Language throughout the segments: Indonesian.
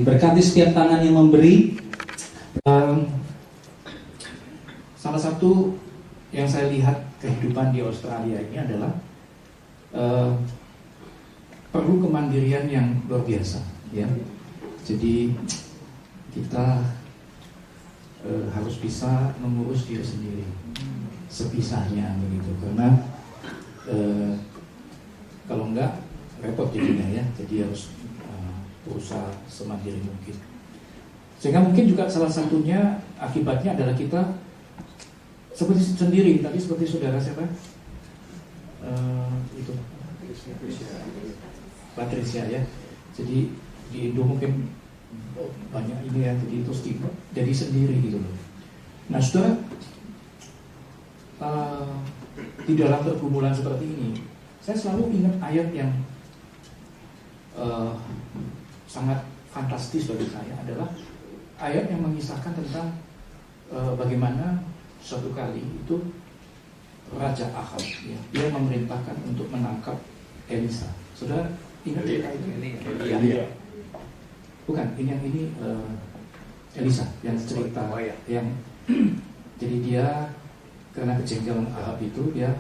Diberkati setiap tangan yang memberi. Salah satu yang saya lihat kehidupan di Australia ini adalah perlu kemandirian yang luar biasa, ya. Jadi kita harus bisa mengurus diri sendiri sebisanya begitu, karena kalau enggak repot jadinya, ya. Jadi harus berusaha semandiri mungkin. Sehingga mungkin juga salah satunya akibatnya adalah kita seperti sendiri. Tadi seperti saudara siapa? Itu Patricia, ya. Jadi di Indo mungkin banyak ini, ya. Jadi itu jadi sendiri gitu loh. Nah, saudara, di dalam pergumulan seperti ini, saya selalu ingat ayat yang sangat fantastis bagi saya, adalah ayat yang mengisahkan tentang bagaimana suatu kali itu Raja Ahab, ya, dia memerintahkan untuk menangkap Elisa. Sudah ingat cerita itu? Iya. Bukan, ini Elisa yang cerita, yang jadi dia karena kejengkelan Ahab itu dia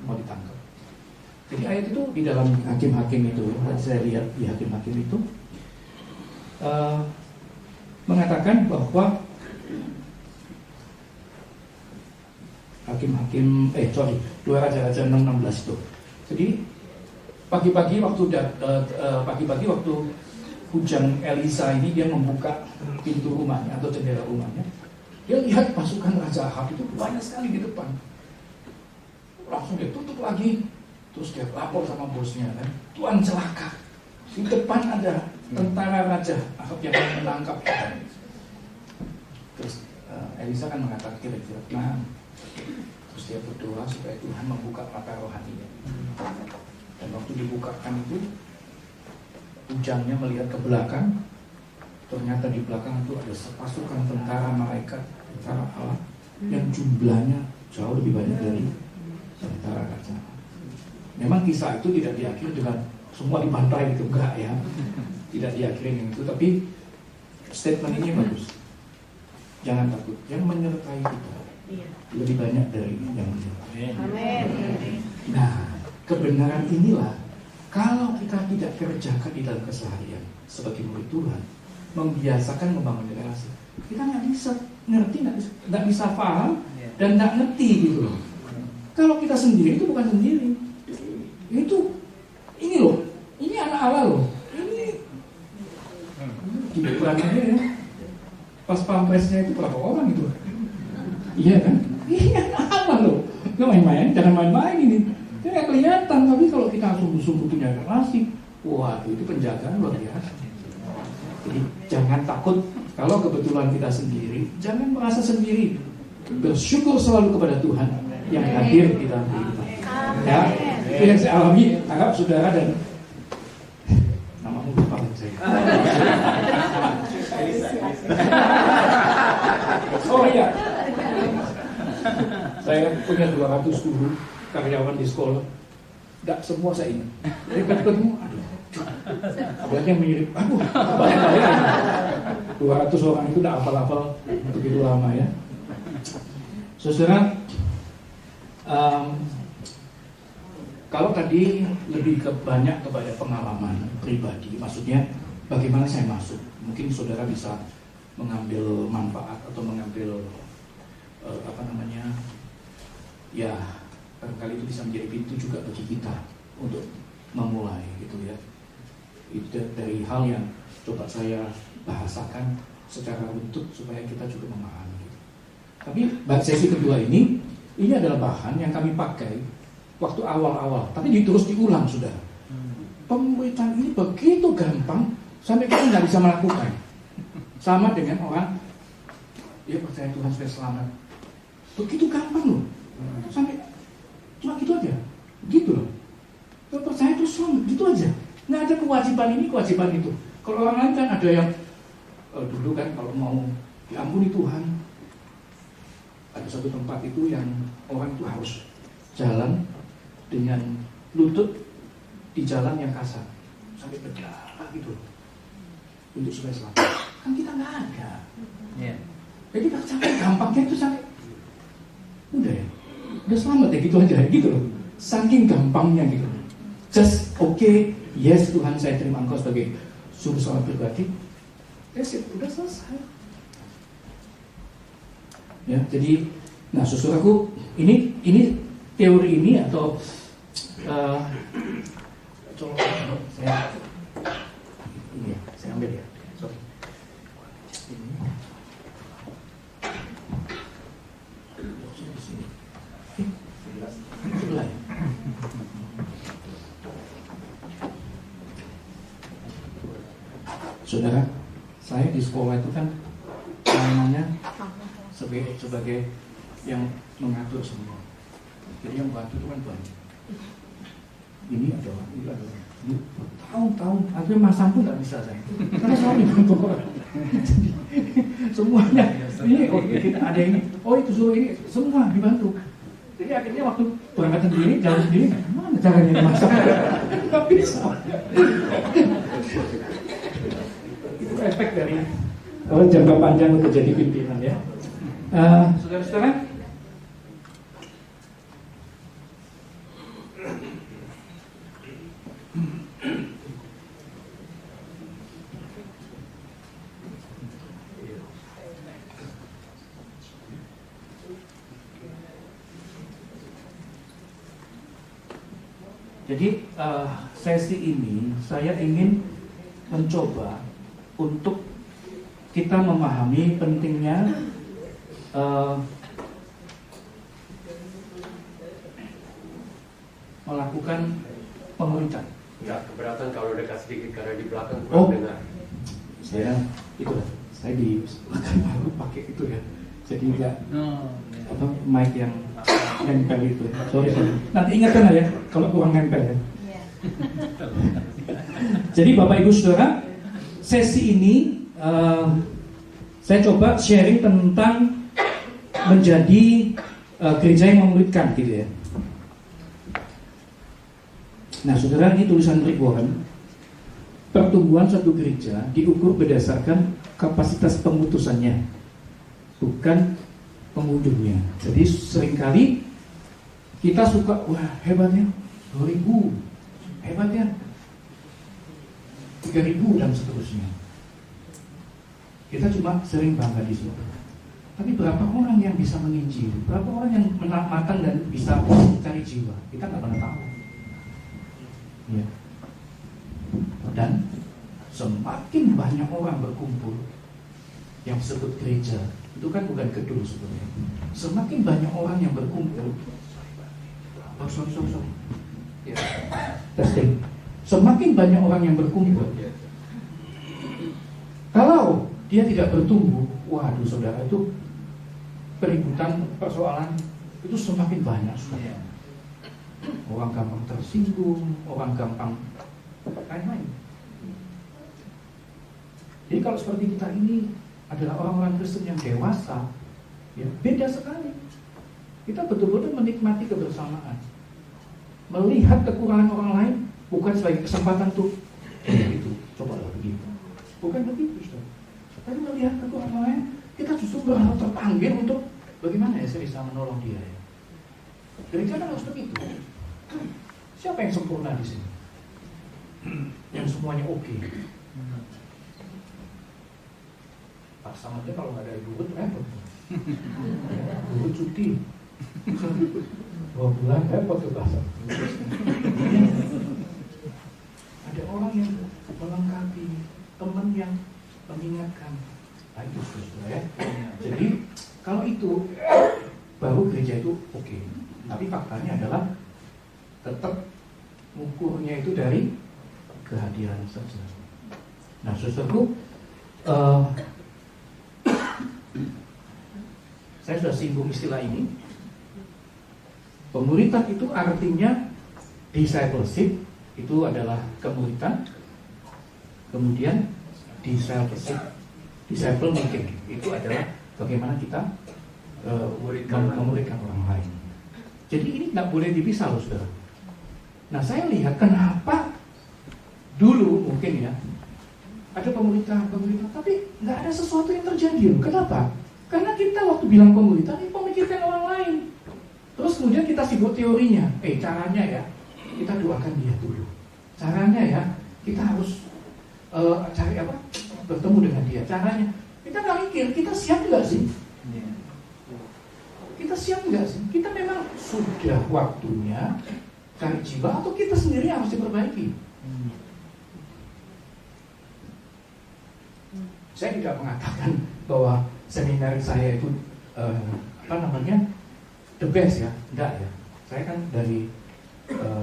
mau ditangkap. Jadi ayat itu di dalam Hakim-Hakim itu, saya lihat di Hakim-Hakim itu mengatakan bahwa Dua Raja-Raja 6:16 itu. Jadi pagi-pagi waktu hujan Elisa ini, dia membuka pintu rumahnya atau jendela rumahnya, dia lihat pasukan Raja Ahab itu banyak sekali di depan. Langsung dia tutup lagi, terus dia lapor sama bosnya, kan, Tuan celaka, di depan ada tentara Raja Ahab yang menangkap kita. Terus Elisa kan mengatakan kira-kira, terus dia berdoa supaya Tuhan membuka mata rohaninya. Dan waktu dibukakan itu, ujangnya melihat ke belakang, ternyata di belakang itu ada pasukan tentara malaikat, tentara Allah, yang jumlahnya jauh lebih banyak dari tentara Raja. Memang kisah itu tidak diakhiri dengan semua dibantai gitu, enggak, ya. Tidak diakhiri dengan itu, tapi statement ini bagus. Jangan takut, yang menyertai kita lebih banyak dari yang menyertai. Amin. Nah, kebenaran inilah kalau kita tidak kerjakan di dalam keseharian sebagai murid Tuhan, membiasakan membangun relasi, kita nggak bisa ngerti, nggak bisa paham, dan nggak ngerti gitu loh. Kalau kita sendiri itu bukan sendiri, ini loh, ini anak Allah loh, ini di belakangnya, ya, pas pampresnya itu berapa orang itu, iya kan? Ini anak Allah loh, nggak main-main, jangan main-main ini. Ini nggak kelihatan, tapi kalau kita sungguh-sungguh punya relasi, wah, itu penjagaan luar biasa. Jadi jangan takut kalau kebetulan kita sendiri, jangan merasa sendiri. Bersyukur selalu kepada Tuhan yang hadir di dalam diri kita. Ya, itu yang saya alami. Harap saudara dan namamu lupa saya. Oh iya, saya punya 200 guru karyawan di sekolah, tidak semua saya ingat. Jadi ketemu, ada yang mirip, banyak-banyak. 200 orang itu tidak hafal-hafal begitu lama, ya. Saudara, kalau tadi lebih banyak kepada pengalaman pribadi, maksudnya bagaimana saya masuk. Mungkin saudara bisa mengambil manfaat atau mengambil ya, barangkali itu bisa menjadi pintu juga bagi kita untuk memulai gitu, ya. Itu dari hal yang coba saya bahasakan secara runtut supaya kita juga memahami. Tapi sesi kedua ini adalah bahan yang kami pakai waktu awal-awal, tapi terus diulang, sudah. Pemberitaan ini begitu gampang sampai kita nggak bisa melakukan. Sama dengan orang dia percaya Tuhan supaya selamat, begitu gampang loh, sampai cuma gitu aja, gitu loh. Kalau percaya itu selamat, gitu aja. Nggak ada kewajiban ini, kewajiban itu. Kalau orang lain kan ada yang dulu kan kalau mau diampuni Tuhan, ada satu tempat itu yang orang itu harus jalan dengan lutut di jalan yang kasar sampai berdarah gitu. untuk supaya selamat. Kan kita nggak ada. Yeah. Jadi kita sampai gampangnya itu sampai udah ya, udah selamat ya gitu aja gitu loh. Saking gampangnya gitu. Just okay, yes Tuhan saya terima Engkau sebagai juru selamat pribadi. That's it, udah selesai. Ya, jadi, nah saudaraku, ini teori ini atau coba saya ambil ya. Sorry. Sebelah. Saudara, saya di sekolah itu kan namanya sebagai yang mengatur semua. Jadi yang bantu itu kan banyak. Ini adalah ini tahun-tahun, akhirnya masang pun nggak bisa saya. Karena saya dibantu orang. Jadi, semuanya ini kita ada ini, itu suruh ini, semua dibantu. Jadi akhirnya waktu berangkat sendiri, jalan sendiri, mana caranya masak? Nggak bisa. Itu efek dari kalau jangka panjang untuk jadi pimpinan ya. Saudara-saudara, jadi sesi ini saya ingin mencoba untuk kita memahami pentingnya melakukan pemuritan. Enggak keberatan kalau dekat sedikit karena di belakang kurang dengar. Saya di belakang baru pakai itu ya. Jadi enggak mic yang nempel itu. Sorry. Nanti ingatkan ya kalau kurang nempel ya. Jadi Bapak Ibu Saudara, sesi ini saya coba sharing tentang menjadi gereja yang memuridkan gitu ya. Nah saudara, ini tulisan Rick Warren. Pertumbuhan suatu gereja diukur berdasarkan kapasitas pengutusannya, bukan pengunjungnya. Jadi seringkali kita suka, wah hebatnya 2.000, hebatnya 3.000 dan seterusnya. Kita cuma sering bangga di situ. Tapi berapa orang yang bisa menginjil? Berapa orang yang matang dan bisa mencari jiwa? Kita nggak pernah tahu. Ya. Dan semakin banyak orang berkumpul, yang disebut gereja, itu kan bukan gedung sebenarnya. Semakin banyak orang yang berkumpul, ya. Testing. Semakin banyak orang yang berkumpul, kalau dia tidak bertumbuh, waduh saudara, itu peributan persoalan itu semakin banyak. Orang gampang tersinggung, orang gampang lain-lain. Jadi kalau seperti kita ini adalah orang-orang Kristen yang dewasa, ya beda sekali. Kita betul-betul menikmati kebersamaan, melihat kekurangan orang lain bukan sebagai kesempatan untuk itu, cobalah begitu. Bukan begitu, Ustaz. Tapi melihat kekurangan orang lain, kita justru berharap terpanggil untuk bagaimana ya saya bisa menolong dia. Ya. Gereja kan harus begitu. Siapa yang sempurna di sini? Yang semuanya oke. Pas sama dia kalau nggak ada ibu repot. Ibu cuti 2 bulan repot tuh bahasa. Ada orang yang melengkapi, teman yang mengingatkan. Itu sudah ya. Jadi kalau itu baru gereja itu oke. Tapi faktanya adalah tetap ukurnya itu dari kehadiran saja. Nah, saudaraku, saya sudah singgung istilah ini. Pemuritan itu artinya discipleship, itu adalah kemuritan. Kemudian discipleship, disciple making, itu adalah bagaimana kita memuridkan orang lain. Jadi ini tidak boleh dipisah loh saudara. Nah saya lihat kenapa dulu mungkin ya ada pemerintah, tapi nggak ada sesuatu yang terjadi. Kenapa? Karena kita waktu bilang pemerintah, ini memikirkan orang lain. Terus kemudian kita sibuk teorinya. Caranya ya, kita doakan dia dulu. Caranya ya, kita harus cari apa? Bertemu dengan dia. Caranya, kita nggak mikir, kita siap nggak sih? Kita siap nggak sih? Kita memang sudah waktunya cari jiwa, atau kita sendiri yang harus diperbaiki? Saya tidak mengatakan bahwa seminar saya itu the best ya, enggak ya. Saya kan dari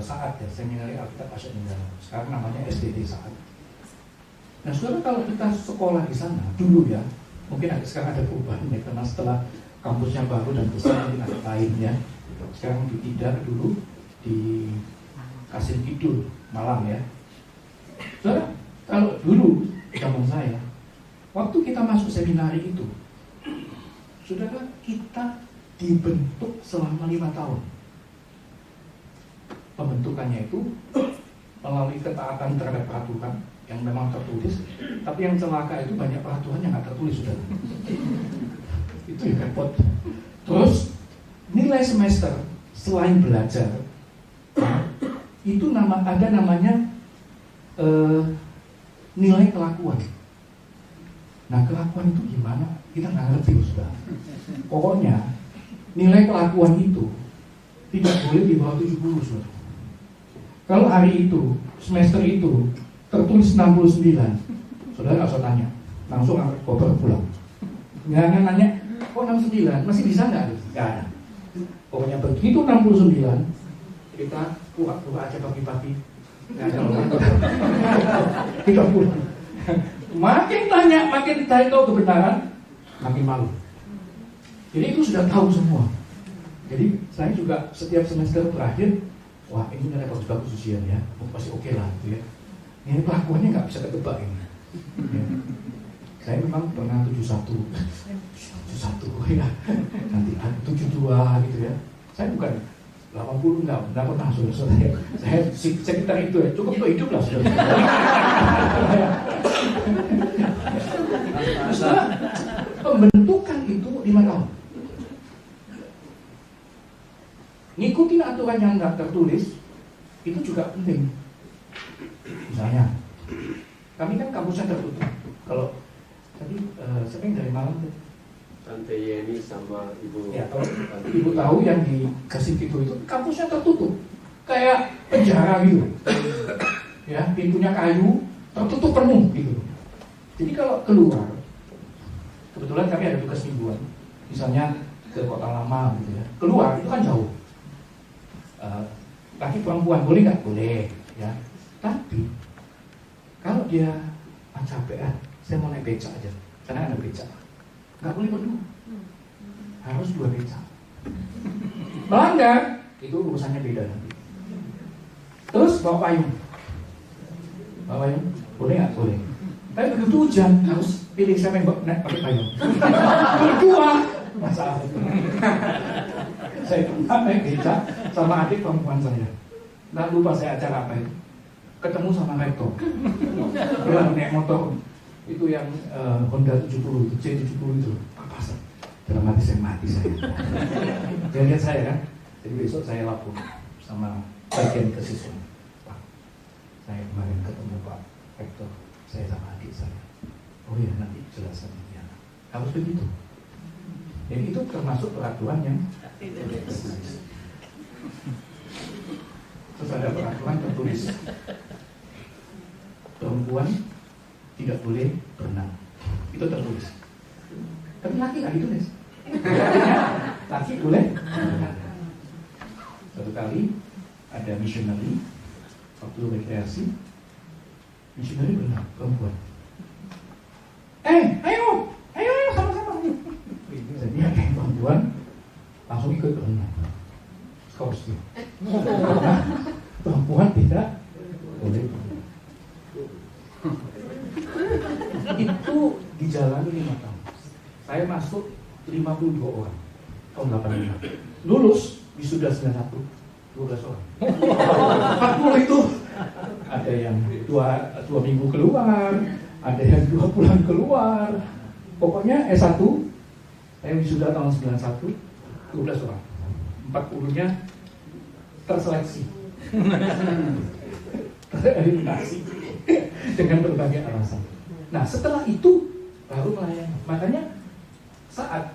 Saat ya, Seminari Alkitab Asia Tenggara. Sekarang namanya SDT Saat. Nah, saudara, kalau kita sekolah di sana dulu ya, mungkin sekarang ada perubahan ya, karena setelah kampusnya baru dan besar mungkin ada lainnya. Sekarang di Tidar, dulu di Kasim Kidul Malang ya. Saudara, kalau dulu zaman saya, waktu kita masuk seminari itu, saudara, kita dibentuk selama 5 tahun. Pembentukannya itu melalui ketaatan terhadap peraturan yang memang tertulis, tapi yang celaka itu banyak peraturan yang nggak tertulis, saudara. Itu yang repot. Terus nilai semester selain belajar, itu ada namanya nilai kelakuan. Nah, kelakuan itu gimana? Kita nggak ngerti, saudara. Pokoknya nilai kelakuan itu tidak boleh di bawah 70, saudara. Kalau hari itu, semester itu tertulis 69, saudara nggak usah tanya, langsung angkat koper pulang. Nggak nanya, kok 69, masih bisa nggak? Nggak ada. Pokoknya begitu 69, kita pura-pura aja pagi-pagi, nggak ada orang. Kita pulang. Makin tanya, makin tahu kebenaran, makin malu. Jadi itu sudah tahu semua. Jadi saya juga setiap semester terakhir, wah ini nilai bagus-bagus ujian ya, pasti oke lah gitu ya. Ini pelakuannya nggak bisa ketebak ini. Ya. Saya memang pernah 71 ya, nanti 72 gitu ya. Saya bukan 80, nggak pernah, saudara. Saya sekitar itu ya, cukup untuk hidup lah, saudara. Pembentukan itu 5 tahun. Ngikutin aturan yang nggak tertulis itu juga penting. Misalnya, kami kan kampusnya tertutup. Kalau tadi siapa yang dari Malang? Tante Yeni sama Ibu. Ya, kalau Ibu tahu yang di Kasim Kidul itu kampusnya tertutup, kayak penjara gitu. Ya, pintunya kayu, tertutup penuh gitu. Jadi kalau keluar, kebetulan kami ada tugas mingguan, misalnya ke Kota Lama gitu ya. Keluar itu kan jauh. Laki perempuan boleh nggak? Boleh ya. Tapi kalau dia capek, saya mau naik becak aja, karena ada becak, nggak boleh berdua, harus 2 becak. Melanggar itu urusannya beda nanti. Terus bawa payung, boleh nggak? Boleh. Tapi begitu hujan harus pilih siapa yang naik pakai payung. Berdua masalah. Saya pernah naik becak sama adik perempuan saya. Nggak lupa saya acara apa itu. Ketemu sama rektor. Dia naik motor. Itu yang Honda 70, C70 itu. Papasan. Dalam hati saya mati saya. Dia lihat saya kan. Jadi besok saya lapor sama bagian kesiswa. Pak, saya kemarin ketemu Pak Rektor. Saya sama adik saya. Oh iya, nanti jelaskan ya. Harus begitu. Jadi itu termasuk peraturan yang terus ada peraturan tertulis. Perempuan tidak boleh berenang. Itu tertulis. Tapi laki nggak ditulis. Laki boleh berenang. Satu kali ada missionary waktu rekreasi, missionary berenang, perempuan. Ayo sama-sama. Jadi ada yang perempuan langsung ikut berenang. Skors dia. Karena perempuan tidak boleh. Itu dijalani 5 tahun. Saya masuk 52 orang tahun 85. Lulus wisuda 91 12 orang. 40 itu ada yang 2 minggu keluar, ada yang 2 bulan keluar. Pokoknya S1 saya wisuda tahun 91, 12 orang, 40-nya terseleksi, tereliminasi dengan berbagai alasan. Nah setelah itu baru melayani. Makanya saat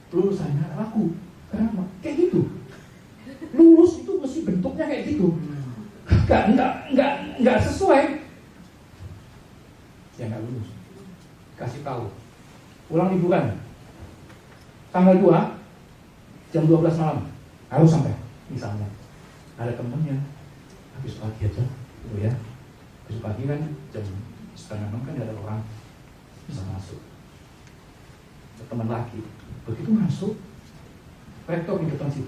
lulusannya laku, karena kayak gitu. Lulus itu mesti bentuknya kayak gitu. Nggak sesuai. Ya nggak lulus. Kasih tahu. Pulang liburan. Tanggal 2 jam 12 malam harus sampai. Misalnya ada temennya habis pagi aja, gitu ya. Habis pagi kan jam 5:30 kan ada orang bisa masuk. Teman lagi. Begitu masuk, rektor di depan situ.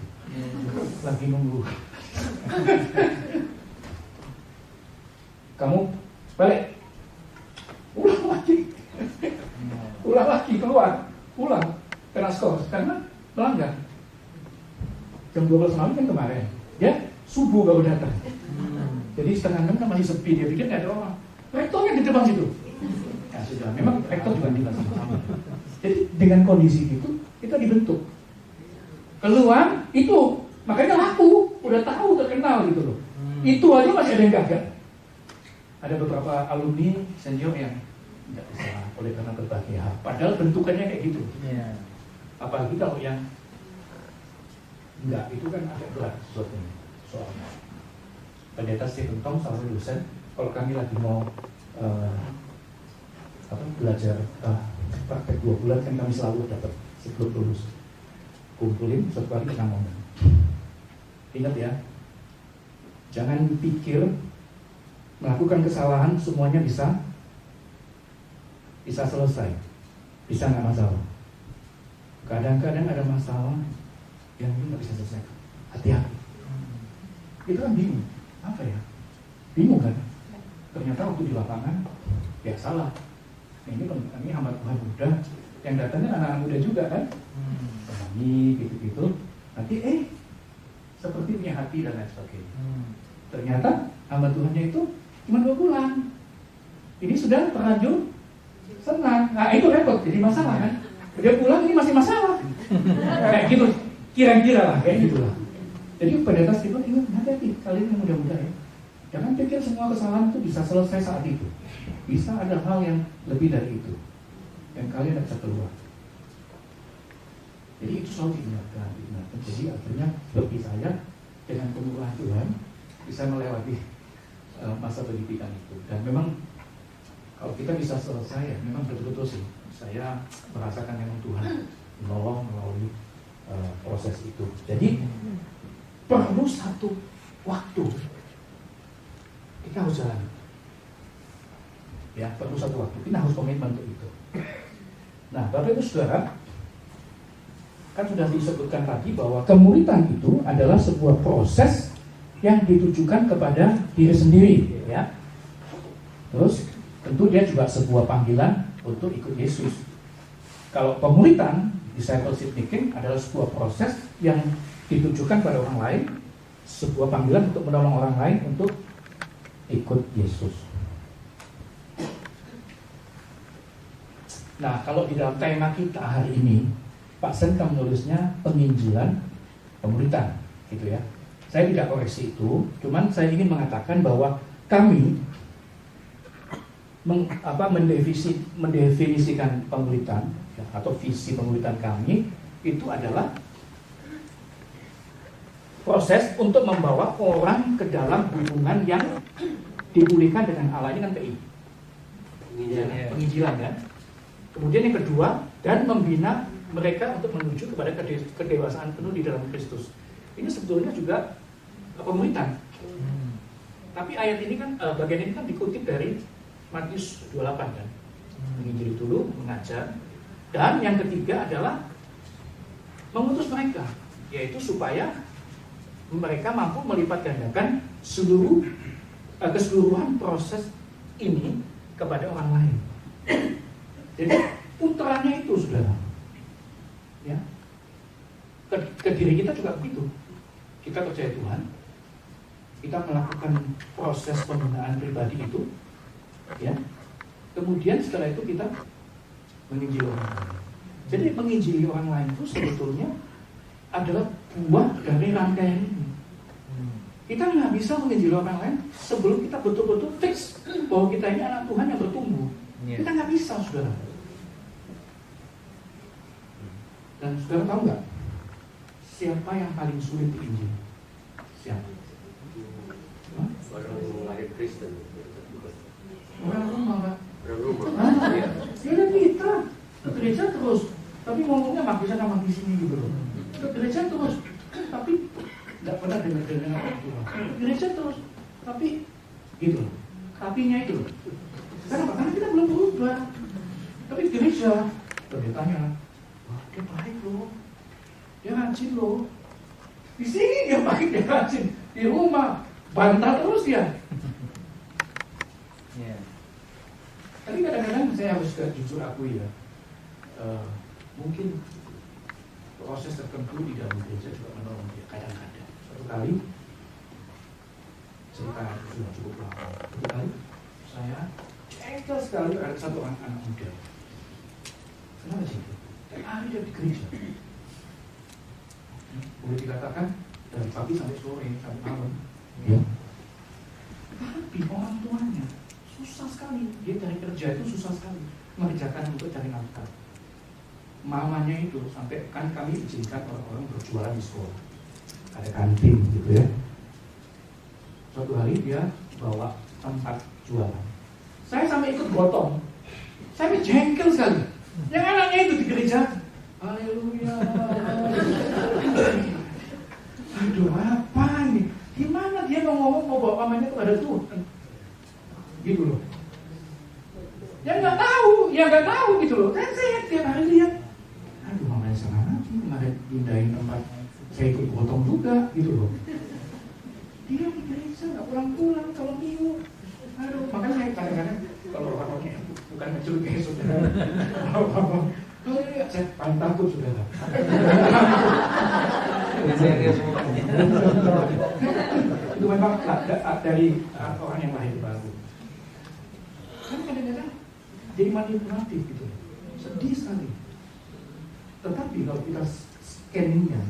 Lagi nunggu. Kamu balik, ulang lagi keluar, kena skor karena melanggar. Jam 12 malam kan kemarin, dia subuh baru datang. Jadi 5:30 kan masih sepi, dia pikir nggak ada orang. Rektornya di depan situ. Ya sudah, memang rektor juga tidak sama. Jadi dengan kondisi itu kita dibentuk. Keluar itu makanya laku, udah tahu terkenal gitu loh. Itu aja masih ada yang gagal. Ada beberapa alumni senior yang nggak bisa oleh karena berbagai hal. Padahal bentukannya kayak gitu. Yeah. Apalagi kalau yang enggak, itu kan agak berat sesuatunya. Soalnya Pendeta Stephen Tong, salah satu dosen, kalau kami lagi mau belajar praktek 2 bulan kan kami selalu dapat sebelum lulus kumpulin suatu kali kita ngomong. Ingat ya, jangan pikir melakukan kesalahan semuanya bisa selesai, bisa nggak masalah. Kadang-kadang ada masalah yang nggak bisa selesai. Hati-hati. Itu kan bingung, apa ya? Bingung kan? Ternyata waktu di lapangan ya salah. Ini hamba Tuhan muda, yang datangnya anak-anak muda juga kan, petani gitu-gitu. Nanti seperti punya hati dan lain sebagainya. Ternyata hamba Tuhannya itu cuma 2 bulan. Ini sudah terlanjur senang. Nah itu repot, jadi masalah kan. Dia pulang ini masih masalah. Kayak gitu, kira-kira lah, kayak gitu lah. Jadi pendeta Stephen ingat, hati-hati kalian yang muda-muda ya. Jangan pikir semua kesalahan itu bisa selesai saat itu. Bisa ada hal yang lebih dari itu yang kalian tidak bisa keluar. Jadi itu selalu diingatkan. Jadi akhirnya bagi saya dengan kemurahan Tuhan bisa melewati masa pendidikan itu. Dan memang kalau kita bisa selesai ya memang betul-betul sih saya merasakan memang Tuhan menolong melalui proses itu. Jadi perlu satu waktu kita harus jalan. Ya, perlu satu waktu. Kita harus komitmen untuk itu. Nah, Bapak Ibu Saudara, kan sudah disebutkan tadi bahwa kemuritan itu adalah sebuah proses yang ditujukan kepada diri sendiri, ya. Terus, tentu dia juga sebuah panggilan untuk ikut Yesus. Kalau pemuritan, discipleship making adalah sebuah proses yang ditujukan pada orang lain, sebuah panggilan untuk menolong orang lain untuk ikut Yesus. Nah, kalau di dalam tema kita hari ini, Pak Senka menulisnya penginjilan pemuritan, gitu ya. Saya tidak koreksi itu, cuman saya ingin mengatakan bahwa kami mendefinisikan pemuritan ya, atau visi pemuritan kami itu adalah proses untuk membawa orang ke dalam hubungan yang dipulihkan dengan Allah. Ini kan PI, penginjilan kan. Kemudian yang kedua, dan membina mereka untuk menuju kepada kedewasaan penuh di dalam Kristus. Ini sebetulnya juga pemuritan. Tapi ayat ini kan, bagian ini kan dikutip dari Matius 28 kan. Menginjili dulu, mengajar. Dan yang ketiga adalah mengutus mereka, yaitu supaya mereka mampu melipat gandakan keseluruhan proses ini kepada orang lain. Jadi puterannya itu, saudara, ya, ke diri kita juga begitu. Kita percaya Tuhan, kita melakukan proses pembinaan pribadi itu, ya. Kemudian setelah itu kita menginjili orang lain. Jadi menginjili orang lain itu sebetulnya adalah buah dari rangkaian ini. Kita nggak bisa menginjili orang lain sebelum kita betul-betul fix bahwa kita ini anak Tuhan yang bertumbuh. Kita nggak bisa, saudara. Dan saudara tahu nggak siapa yang paling sulit diinjili? Siapa? Orang lahir Kristen. Orang rumah, Pak. Orang rumah. Ya kita ke gereja terus, tapi ngomongnya nggak bisa sama di sini gitu loh. Ke gereja terus, tapi nggak pernah dengar orang tua. Ke gereja terus, tapi gitu loh. Tapinya itu loh. Kenapa? Karena kita belum berubah. Tapi gereja, pendetanya, wah dia baik loh, dia rajin loh. Di sini dia baik, dia rajin. Di rumah bantah terus dia. Tapi kadang-kadang saya harus jujur akui ya, mungkin proses tertentu di dalam gereja juga menolong dia kadang-kadang. Satu kali cerita sudah cukup lama. Satu kali saya jengkel sekali ada satu orang anak muda. Kenapa jengkel? Tiap hari dia di gereja. Boleh dikatakan dari pagi sampai sore sampai malam. Ya. Tapi orang tuanya susah sekali, dia cari kerja itu susah sekali, mengerjakan untuk cari nafkah. Mamanya itu sampai kan kami izinkan orang-orang berjualan di sekolah, ada kantin gitu ya. Suatu hari dia bawa tempat jualan, saya sampai ikut gotong, saya jengkel sekali. Yang anaknya itu di gereja, haleluya. Aduh apa ini? Gimana dia mau ngomong mau bawa pamannya kepada Tuhan? Gitu loh. Yang nggak tahu gitu loh. Kan saya tiap hari lihat, aduh mamanya sangat nanti kemarin pindahin tempat saya ikut gotong juga gitu loh. Dia di gereja nggak pulang kalau minggu. Aduh, makanya saya kadang-kadang kalau orangnya bukan ngecuri kayak saudara. Kalau dia saya paling takut saudara. Itu memang dari orang yang lahir baru. Kan kadang-kadang jadi manipulatif gitu, sedih sekali. Tetapi kalau kita scanningnya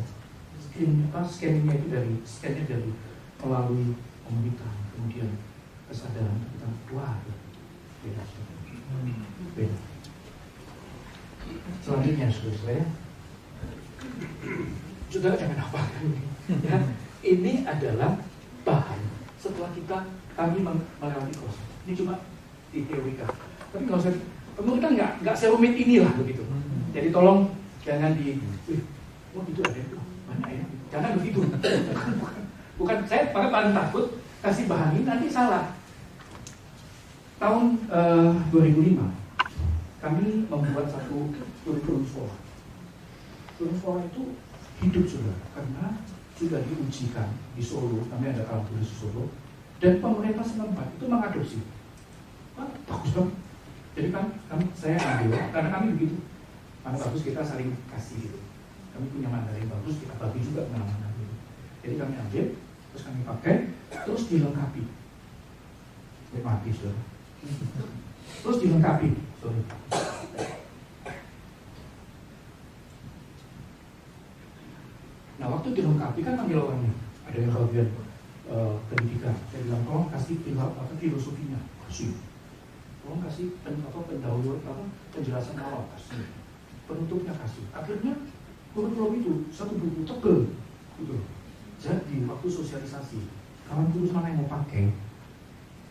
itu dari melalui komunitas, kemudian kesadaran kita, wah beda. Selanjutnya saudara, saudara jangan apa ya, ini adalah bahan setelah kami melewati proses. Ini cuma diteorikan. Tapi kalau saya, kita nggak serumit inilah begitu. Jadi tolong jangan gitu ada itu banyak ya. Jangan begitu. Bukan saya paling takut kasih bahan ini nanti salah. Tahun 2005 kami membuat satu kurikulum sekolah. Kurikulum sekolah itu hidup sudah karena sudah diujikan di Solo. Kami ada kampus di Solo dan pemerintah setempat itu mengadopsi. Bagus banget. Jadi saya ambil karena kami begitu. Mana bagus kita saling kasih gitu. Kami punya mana yang bagus kita bagi juga mana-mana gitu. Jadi kami ambil, terus kami pakai, terus dilengkapi. Mati sudah. Terus dilengkapi. Sorry. Nah waktu dilengkapi kan panggil orangnya. Ada yang bagian pendidikan. Saya bilang tolong kasih filosofinya, kasih. Tolong kasih penjelasan awal, kasih. Penutupnya kasih. Akhirnya kurikulum itu satu buku tebel, gitu. Jadi waktu sosialisasi, kawan tulis mana yang mau pakai,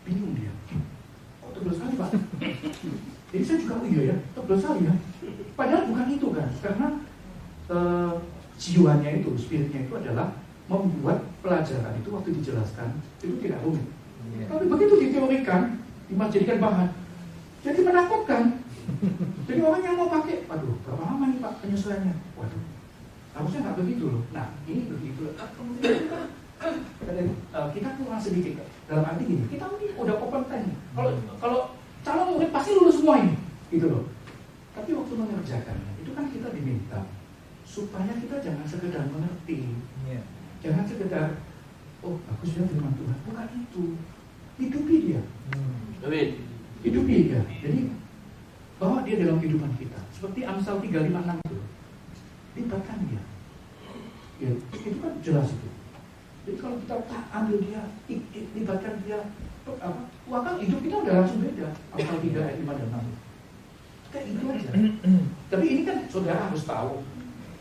bingung dia. Kok tebel sekali Pak? Jadi saya juga iya ya, tebel sekali ya. Padahal bukan itu kan, karena jiwanya itu, spiritnya itu adalah membuat pelajaran itu waktu dijelaskan itu tidak rumit. Tapi begitu diteorikan, dijadikan bahan, jadi menakutkan. Jadi orang yang mau pakai, aduh berapa lama nih Pak penyesuaiannya? Waduh, harusnya nggak begitu loh. Nah ini begitu. Kemudian kita kurang sedikit dalam arti gini, kita ini udah kompeten. Kalau calon murid pasti lulus semua ini, gitu loh. Tapi waktu mengerjakannya, itu kan kita diminta supaya kita jangan sekedar mengerti, jangan sekedar bagus ya firman Tuhan, bukan itu, hidupi dia. Amin. Hidupi dia. Jadi bawa dia dalam kehidupan kita. Seperti Amsal 356 itu. Libatkan dia. Ya, itu kan jelas itu. Jadi kalau kita tak ambil dia, libatkan dia, maka hidup kita udah langsung beda. Amsal 3 ayat 5 dan 6. Kayak itu aja. Tapi ini kan saudara harus tahu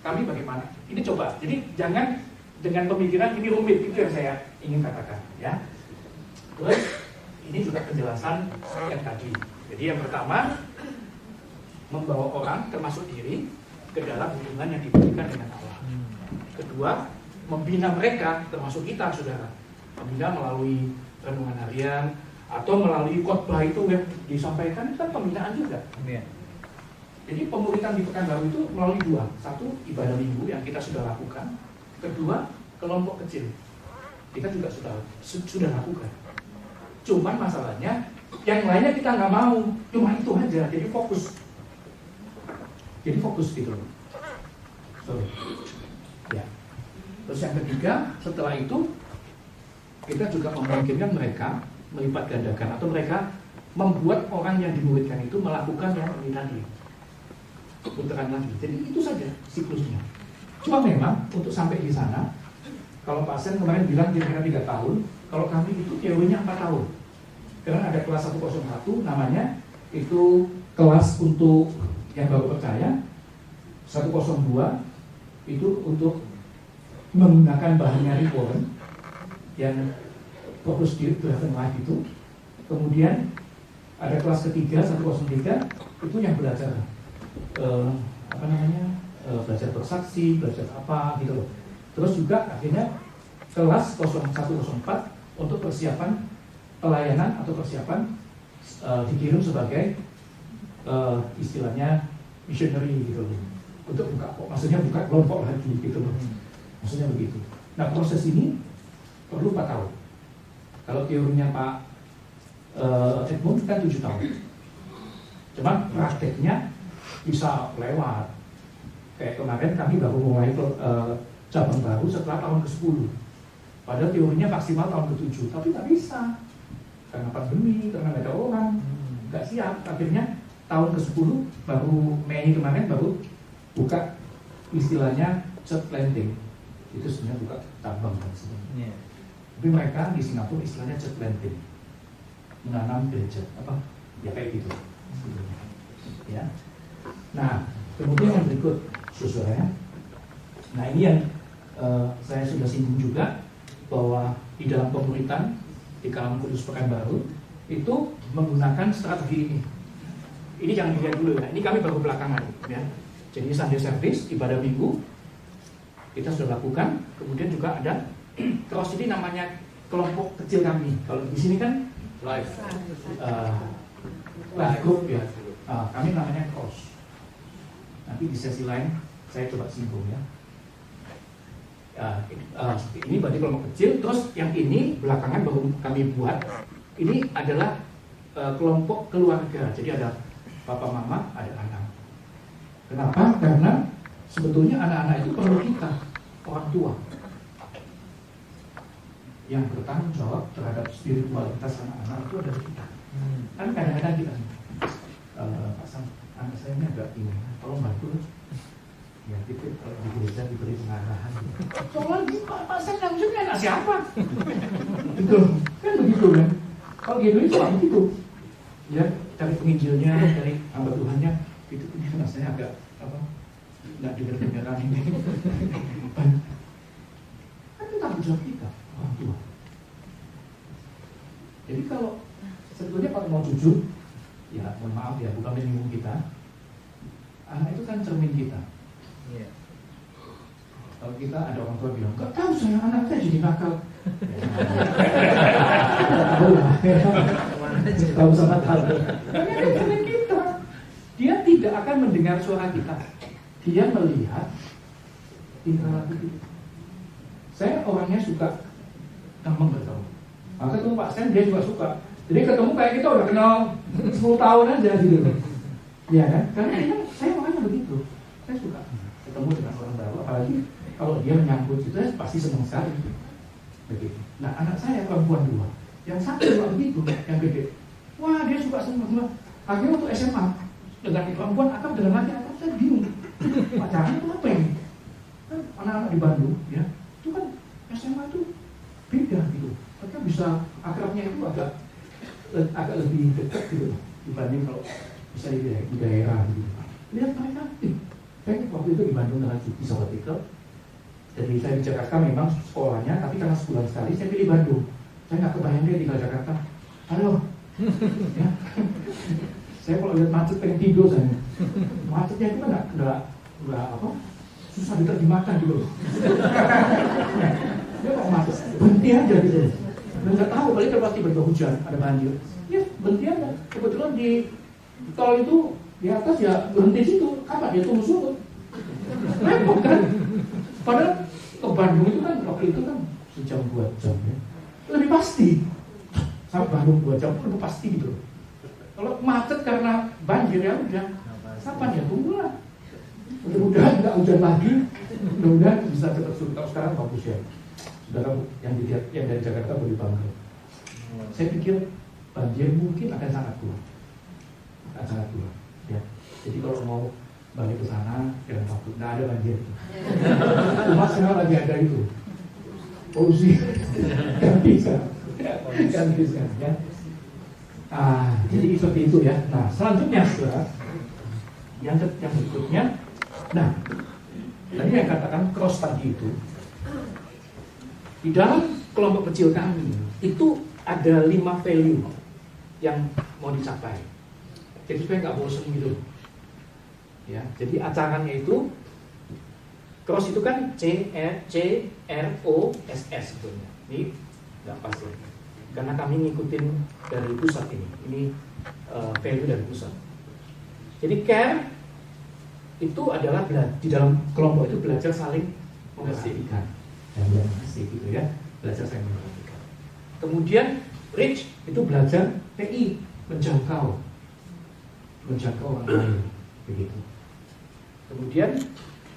kami bagaimana. Ini coba. Jadi jangan dengan pemikiran ini rumit, itu yang saya ingin katakan, ya. Terus ini juga penjelasan yang tadi. Jadi yang pertama, membawa orang termasuk diri ke dalam hubungan yang diberikan dengan Allah. Kedua, membina mereka termasuk kita, saudara. Membina melalui renungan harian atau melalui khotbah itu yang disampaikan, itu kan pembinaan juga. Jadi pemuritan di Pekanbaru itu melalui dua. Satu, ibadah minggu yang kita sudah lakukan. Kedua, kelompok kecil. Kita juga sudah lakukan. Cuman masalahnya, yang lainnya kita nggak mau. Cuma itu aja, jadi fokus. Jadi fokus gitu loh. Sorry. Ya. Terus yang ketiga, setelah itu kita juga memungkinkan mereka melipat gandakan atau mereka membuat orang yang dimuridkan itu melakukan yang ini tadi. Putaran lagi. Jadi itu saja siklusnya. Cuma memang untuk sampai di sana, kalau pasien kemarin bilang kira-kira 3 tahun, kalau kami itu teorinya 4 tahun. Karena ada kelas 101 namanya, itu kelas untuk yang baru percaya. 102 itu untuk menggunakan bahannya Rick Warren yang fokus di driven life itu. Kemudian ada kelas ketiga 103 itu yang belajar belajar bersaksi, belajar apa gitu loh. Terus juga akhirnya kelas 0104 untuk persiapan pelayanan atau persiapan dikirim sebagai istilahnya missionary gitu loh. Untuk maksudnya buka kelompok lagi gitu loh. Maksudnya begitu. Nah, proses ini perlu 4 tahun. Kalau teorinya Pak Edmund kan 7 tahun. Cuman prakteknya bisa lewat. Kayak kemarin kami baru mulai cabang baru setelah tahun ke-10. Padahal teorinya maksimal tahun ke-7, tapi nggak bisa. Karena pandemi, karena nggak ada orang, nggak siap. Akhirnya tahun ke-10 baru Mei kemarin baru buka istilahnya church planting. Itu sebenarnya buka cabang kan sebenarnya. Tapi mereka di Singapura istilahnya church planting, menanam gereja apa? Ya kayak gitu. Ya. Nah, kemudian yang berikut, saudara. Nah, ini yang saya sudah singgung juga bahwa di dalam pemuritan di Kalam Kudus Pekanbaru itu menggunakan strategi ini. Ini jangan dilihat dulu ya. Ini kami baru belakangan ya. Jadi Sunday service, ibadah minggu kita sudah lakukan. Kemudian juga ada cross, ini namanya kelompok kecil kami. Kalau di sini kan live group ya. Kami namanya cross. Nanti di sesi lain saya coba singgung ya. Ini berarti kelompok kecil. Terus yang ini belakangan baru kami buat. Ini adalah kelompok keluarga. Jadi ada papa mama, ada anak. Kenapa? Karena sebetulnya anak-anak itu perlu kita, orang tua, yang bertanggung jawab terhadap spiritualitas anak-anak itu adalah kita. Kan kadang-kadang kita Pak Sam, anak saya ini agak ini, tolong bantu ya, kita kalau di gereja diberi pengarahan. Soalnya Pak Sam langsung anak siapa? Gitu, kan begitu kan? Kalau gitu itu begitu. Ya, cari penginjilnya, cari hamba Tuhannya, itu rasanya agak nggak dengar-dengaran ini. Kan itu tanggung jawab kita, orang tua. Jadi kalau sebetulnya kalau mau jujur, ya mohon maaf ya, bukan menyinggung kita. Anak itu kan cermin kita. Yeah. Kalau kita ada orang tua bilang, nggak tahu saya anak saya jadi nakal. Tahu sama tahu. Tapi ada cermin kita. Dia tidak akan mendengar suara kita. Dia melihat tingkah laku kita. Saya orangnya suka gampang bertemu. Maka ketemu Pak Sen dia juga suka. Jadi ketemu kayak kita udah kenal 10 tahun aja gitu. Iya kan? Karena saya orangnya begitu. Saya suka ketemu dengan orang baru, apalagi kalau dia menyambut itu saya pasti senang sekali. Begitu. Nah, anak saya perempuan 2. Yang satu juga begitu, yang gede. Wah dia suka semua. Akhirnya waktu SMA dengan perempuan akrab, dengan laki akrab, saya bingung. Pacaran itu apa ini? Kan anak-anak di Bandung, ya, itu kan SMA itu beda gitu. Mereka bisa akrabnya itu agak lebih dekat gitu dibanding kalau bisa di daerah gitu. Lihat mereka, saya waktu itu di Bandung dengan cuti sabbatical. Jadi saya di Jakarta memang sekolahnya, tapi karena sebulan sekali saya pilih Bandung. Saya nggak kebayang dia tinggal Jakarta. Halo, ya. Saya kalau lihat macet pengen tidur saya. Macetnya itu kan nggak apa, susah diterjemahkan gitu. Dia kok macet, berhenti aja gitu. Dan nggak tahu, paling pasti tiba-tiba hujan, ada banjir. Ya berhenti aja. Kebetulan di tol itu di atas ya berhenti situ. Kapan dia tunggu surut? Repot kan? Padahal ke Bandung itu kan waktu itu kan sejam 2 jam ya. Lebih pasti. Sampai Bandung 2 jam itu lebih pasti gitu. Kalau macet karena banjir ya udah. Kapan ya tunggulah. Mudah-mudahan nggak hujan lagi. Mudah-mudahan bisa cepat surut. Kalau sekarang bagus ya. Saudara yang dari Jakarta boleh bangga. Saya pikir banjir mungkin akan sangat kuat. Akan sangat kuat. Ya. Jadi kalau mau balik ke sana, jangan takut, nggak ada banjir. Cuma sekarang lagi ada itu polusi, ganti sekarang, ya. Jadi seperti itu ya. Nah, selanjutnya saudara, yang berikutnya, nah, tadi yang katakan cross tadi itu, di dalam kelompok kecil kami itu ada 5 value yang mau dicapai. Jadi supaya nggak bosan gitu. Ya, jadi acaranya itu cross itu kan CROSS sebetulnya. Ini nggak pas ya, karena kami ngikutin dari pusat ini value dari pusat. Jadi care itu adalah di dalam kelompok itu belajar saling memperhatikan dan mengasihi gitu ya, belajar saling memperhatikan. Kemudian reach itu belajar TI, menjangkau orang lain begitu. Kemudian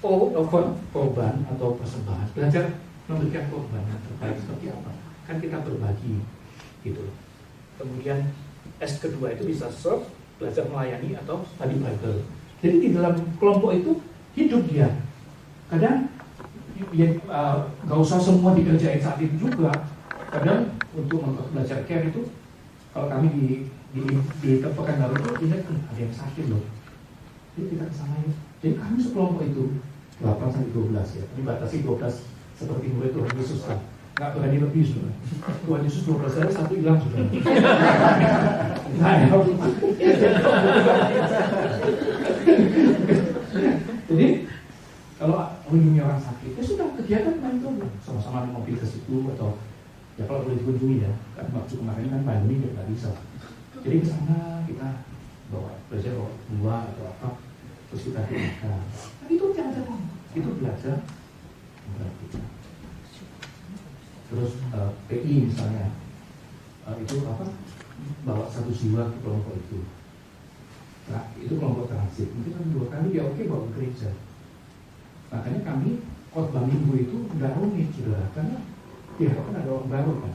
korban atau persembahan, belajar memberikan korban yang terbaik seperti apa, kan kita berbagi gitu. Kemudian S kedua itu bisa serve, belajar melayani atau study Bible. Jadi di dalam kelompok itu hidup dia. Kadang ya nggak usah semua dikerjain saat itu juga. Kadang untuk belajar care itu, kalau kami di Pekanbaru itu ingat ada yang sakit loh. Jadi kita kesana ya. Jadi kami sekelompok itu 8 sampai 12 ya. Ini batasi 12 seperti murid Tuhan Yesus kan. Nggak berani lebih sudah. Tuhan Yesus 12 saya, 1 hilang sudah. Nah ya. Jadi kalau mengunjungi orang sakit, ya sudah kegiatan main itu sama-sama di mobil ke situ atau ya kalau boleh dikunjungi ya. Kan waktu kemarin kan pandemi nggak bisa. Jadi ke sana kita belajar bawa buah atau apa. Terus kita makan. Tapi itu cara-cara itu belajar memperhatikan. Terus PI misalnya itu apa? Bawa 1 jiwa ke kelompok itu. Nah, itu kelompok transit. Mungkin kan 2 kali ya oke bawa ke gereja. Makanya kami khotbah minggu itu udah rumit saudara, karena diharapkan ada orang baru kan.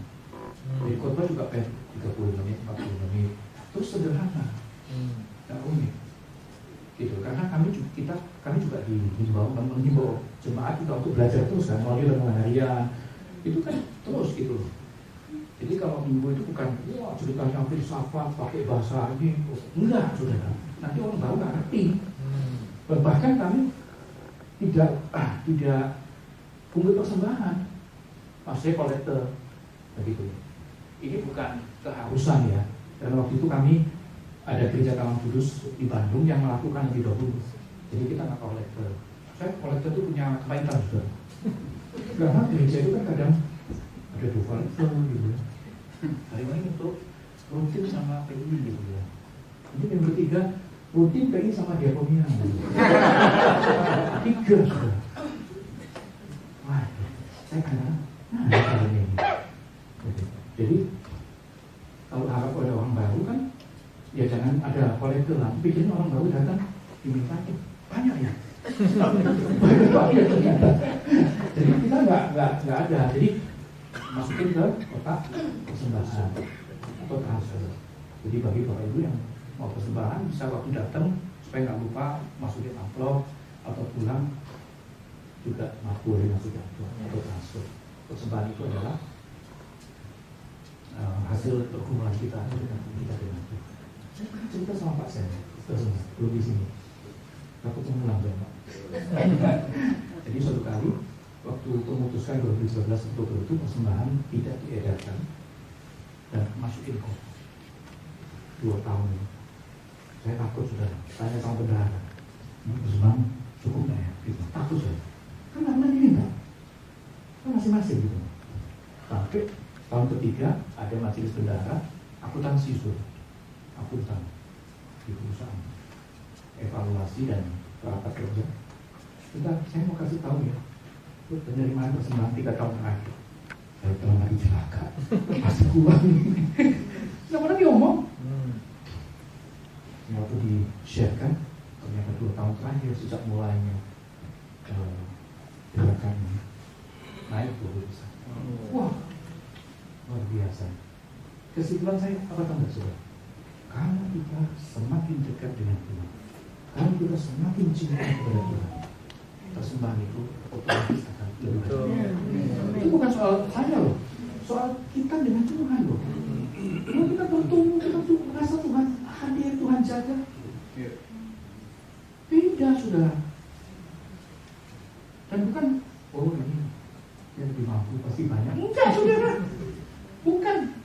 Jadi khotbah juga 30 menit, 40 menit. Terus sederhana, nggak rumit. Gitu, karena kami juga menghimbau jemaat kita untuk belajar terus kan, melalui renungan harian itu kan terus gitu loh. Jadi kalau minggu itu bukan ceritanya filsafat pakai bahasa ini, enggak saudara, nanti orang baru nggak ngerti. Bahkan kami tidak pungut persembahan, maksudnya kolektor begitu. Ini bukan keharusan ya, karena waktu itu kami ada gereja Taman Kudus di Bandung yang melakukan lebih dahulu. Jadi kita nggak kolektor. Saya kolektor itu punya kebaikan juga. Karena gereja itu kan kadang ada 2 kolektor gitu. Hari ini untuk rutin sama PI gitu ya. Ini yang ketiga rutin PI sama diakonia. 3 sudah. Wah, saya kadang ini. Jadi kalau harap ada orang baru kan, ya jangan ada kolektor lah. Bikin orang baru datang diminta banyak ya. Banyak ternyata. Jadi kita nggak ada. Jadi masukin ke kotak persembahan atau transfer. Jadi bagi Bapak Ibu yang mau persembahan bisa waktu datang supaya nggak lupa masukin amplop atau pulang juga boleh masukin amplop atau transfer. Persembahan itu adalah hasil perkumpulan kita dengan kita dengan Tuhan. Saya pernah cerita sama Pak Sen, belum di sini. Aku pengulang Pak. Jadi suatu kali waktu memutuskan 2013 Oktober itu persembahan tidak diedarkan dan masukin kok 2 tahun ini. Saya takut sudah tanya sama bendahara, persembahan cukup nggak ya? Gitu. Takut saya. Kan namanya ini enggak, kan masing-masing gitu. Sampai tahun ketiga ada majelis bendahara, akuntansi suruh, akuntan di perusahaan, evaluasi dan rapat kerja. Bentar, saya mau kasih tahu ya, penerimaan persembahan 3 tahun terakhir. Saya telah lagi celaka, masih kurang. Nggak pernah diomong. Waktu di-share kan, ternyata 2 tahun terakhir sejak mulainya gerakan naik 20 besar. Wah, luar biasa. Kesimpulan saya apa tanda saudara? Kalau kita semakin dekat dengan Tuhan, kalau kita semakin cinta kepada Tuhan, persembahan itu otomatis akan lebih baik. Itu bukan soal saya loh, soal kita dengan Tuhan loh. Kalau kita bertumbuh, kita tuh merasa Tuhan hadir, Tuhan jaga. Beda saudara. Dan bukan, oh ini yang lebih mampu pasti banyak. Enggak saudara, bukan.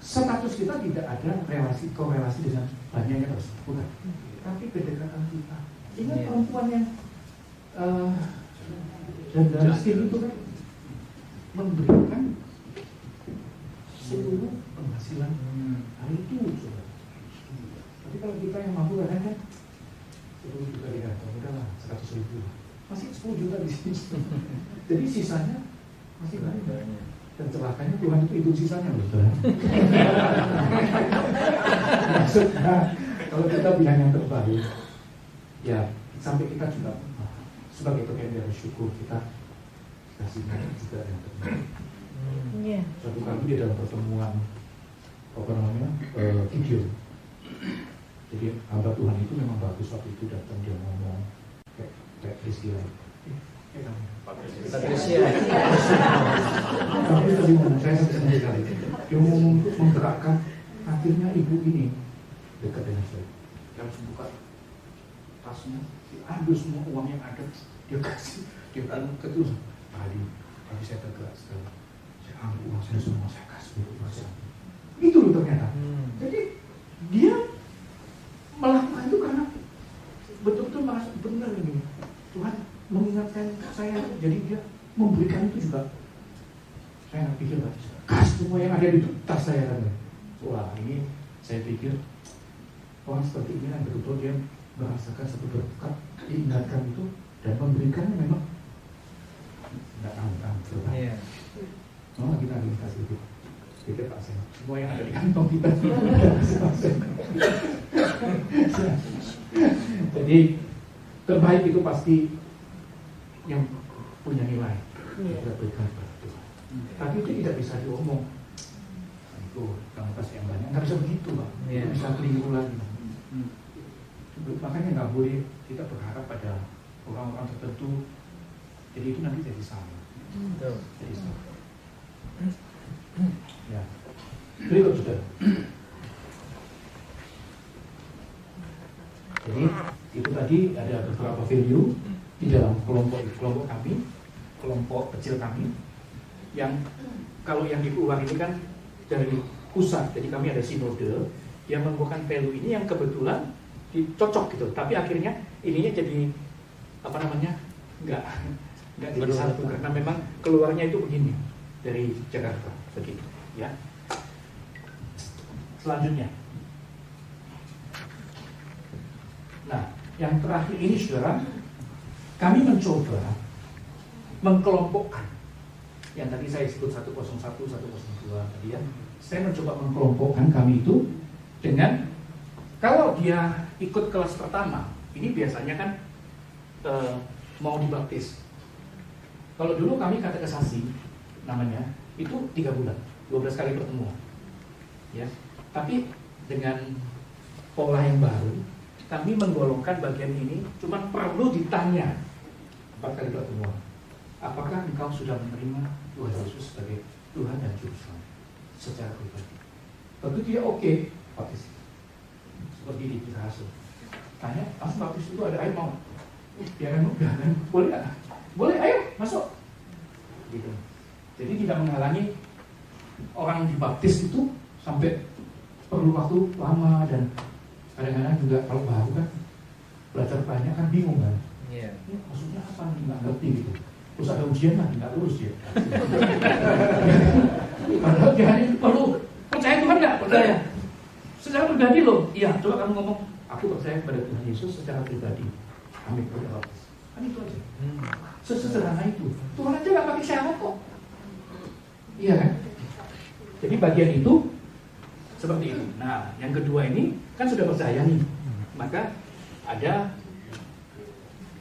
Status kita tidak ada korelasi dengan banyaknya terus, bukan. Tapi kedekatan kita. Ingat perempuan yang dan miskin itu kan memberikan seluruh penghasilan hari itu, saudara. Tapi kalau kita yang mampu kadang-kadang 10 juta di kantong, udahlah 100.000, masih 10 juta di sini. Jadi sisanya masih banyak. Dan celakanya Tuhan itu ikut sisanya loh, saudara. Maksudnya kalau kita bilang yang terbaik, ya sampai kita juga sebagai bagian dari syukur kita kasihkan juga yang terbaik. Suatu kali di dalam pertemuan video, jadi hamba Tuhan itu memang bagus waktu itu datang, dia ngomong kayak Priscilla. Tapi tadi ngomong saya senang sekali. Dia ngomong untuk menggerakkan, akhirnya ibu ini dekat dengan saya. Dia langsung buka tasnya, diambil semua uang yang ada, dia kasih, dia bilang ketus. Tadi saya tergerak sekali. Saya ambil uang saya semua, saya kasih untuk saya. Itu loh ternyata. Jadi dia melakukan itu karena betul-betul merasa benar ini. Tuhan mengingatkan saya, jadi dia memberikan itu juga. Saya nggak pikir tadi, kasih semua yang ada di tas saya kan. Wah ini saya pikir orang seperti ini yang betul-betul dia merasakan satu berkat, diingatkan itu dan memberikannya memang nggak tahu. Oh kita kasih itu. Kita kasih semua yang ada di kantong kita. Jadi terbaik itu pasti yang punya nilai. Kita berikan kepada Tuhan. Tapi itu tidak bisa diomong. Itu kamu kasih yang banyak, nggak bisa begitu Pak. Itu bisa keliru lagi. Makanya nggak boleh kita berharap pada orang-orang tertentu. Jadi itu nanti jadi salah. Jadi salah. Ya. Berikut sudah. Jadi itu tadi ada beberapa value di dalam kelompok kami, kelompok kecil kami, yang kalau yang di luar ini kan dari pusat, jadi kami ada sinode yang membuahkan value ini yang kebetulan cocok gitu, tapi akhirnya ininya jadi nggak jadi satu karena memang keluarnya itu begini dari Jakarta begitu ya. Selanjutnya, nah yang terakhir ini saudara, kami mencoba mengkelompokkan yang tadi saya sebut 101, 102 tadi ya. Saya mencoba mengkelompokkan kami itu dengan, kalau dia ikut kelas pertama, ini biasanya kan mau dibaptis. Kalau dulu kami katekisasi namanya, itu 3 bulan, 12 kali pertemuan. Ya. Tapi dengan pola yang baru, kami menggolongkan bagian ini cuma perlu ditanya 4 kali pertemuan. Apakah engkau sudah menerima Tuhan Yesus sebagai Tuhan dan Juru Selamat secara pribadi? Tentu dia oke, baptis. Seperti di kisah Rasul. Tanya, langsung baptis itu ada air mau? Ya kan, udah kan? Boleh nggak? Boleh, ayo masuk. Gitu. Jadi tidak menghalangi orang dibaptis itu sampai perlu waktu lama, dan kadang-kadang juga kalau baru kan belajar banyak kan bingung kan. Iya. Ini maksudnya apa nih, nggak ngerti gitu. Terus ada ujian lagi, nggak lulus dia. Padahal dia hanya perlu percaya Tuhan nggak? Percaya. Secara pribadi loh. Iya, coba kamu ngomong, aku percaya kepada Tuhan Yesus secara pribadi. Amin, berdoa. Kan itu aja. Sesederhana itu. Tuhan aja nggak pakai syarat kok. Iya kan? Jadi bagian itu seperti itu. Nah, yang kedua ini kan sudah percaya nih, maka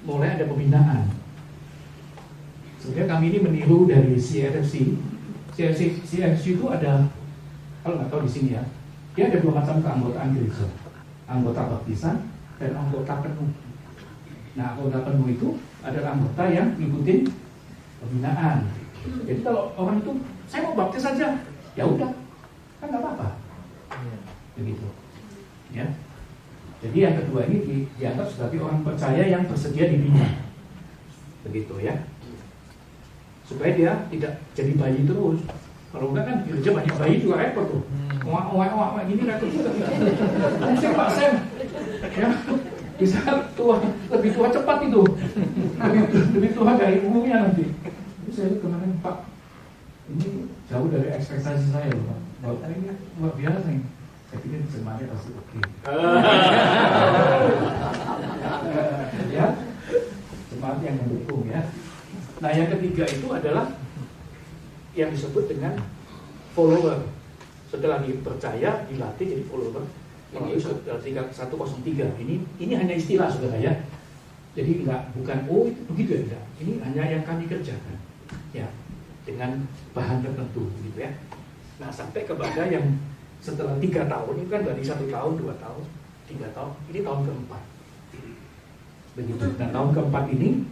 mulai ada pembinaan. Sebenarnya kami ini meniru dari CRFC. CRFC itu ada, kalau nggak tahu di sini ya, dia ada 2 macam keanggotaan gereja, anggota baptisan dan anggota penuh. Nah, anggota penuh itu adalah anggota yang ngikutin pembinaan. Jadi kalau orang itu, saya mau baptis saja, ya udah, kan nggak apa-apa. Begitu, ya. Jadi yang kedua ini dianggap sebagai orang percaya yang bersedia dibina, begitu ya, supaya dia tidak jadi bayi terus. Kalau enggak kan di gereja banyak bayi juga repot tuh. Wah, ini repot juga. Mungkin Pak Sam, ya, bisa lebih tua cepat itu, lebih tua dari umumnya nanti. Ini saya kemarin, Pak, ini jauh dari ekspektasi saya loh, Pak. Bapak ini luar biasa nih. Saya pikir jemaatnya pasti oke. Ya, jemaat yang mendukung ya. Nah, yang ketiga itu adalah yang disebut dengan follower. Setelah dipercaya, dilatih jadi follower. Ini 103. Ini hanya istilah saudara ya. Jadi bukan itu begitu ya, enggak. Ini hanya yang kami kerjakan. Ya, dengan bahan tertentu gitu ya. Nah, sampai kepada yang setelah 3 tahun, ini kan dari 1 tahun, 2 tahun, 3 tahun, ini tahun keempat. Begitu. Nah, tahun keempat ini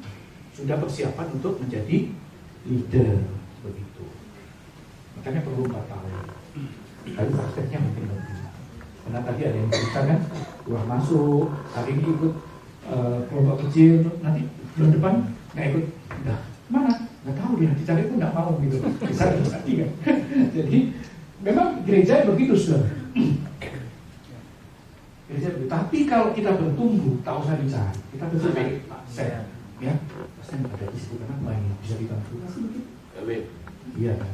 sudah persiapan untuk menjadi leader, begitu. Makanya perlu 4 tahun. Tapi prakteknya mungkin lebih. Karena tadi ada yang cerita kan, keluar masuk, hari ini ikut kelompok kecil, nanti bulan depan nggak ikut, udah mana? Nggak tahu dia, dicari pun nggak mau gitu. Bisa kan? Jadi memang gereja begitu sudah. Gereja begitu. Tapi kalau kita bertumbuh, tak usah dicari. Kita bertumbuh, Pak Sen, ya. Pak Sen ada di situ kenapa ini bisa dibantu? Kasih begitu. Amin. Iya kan.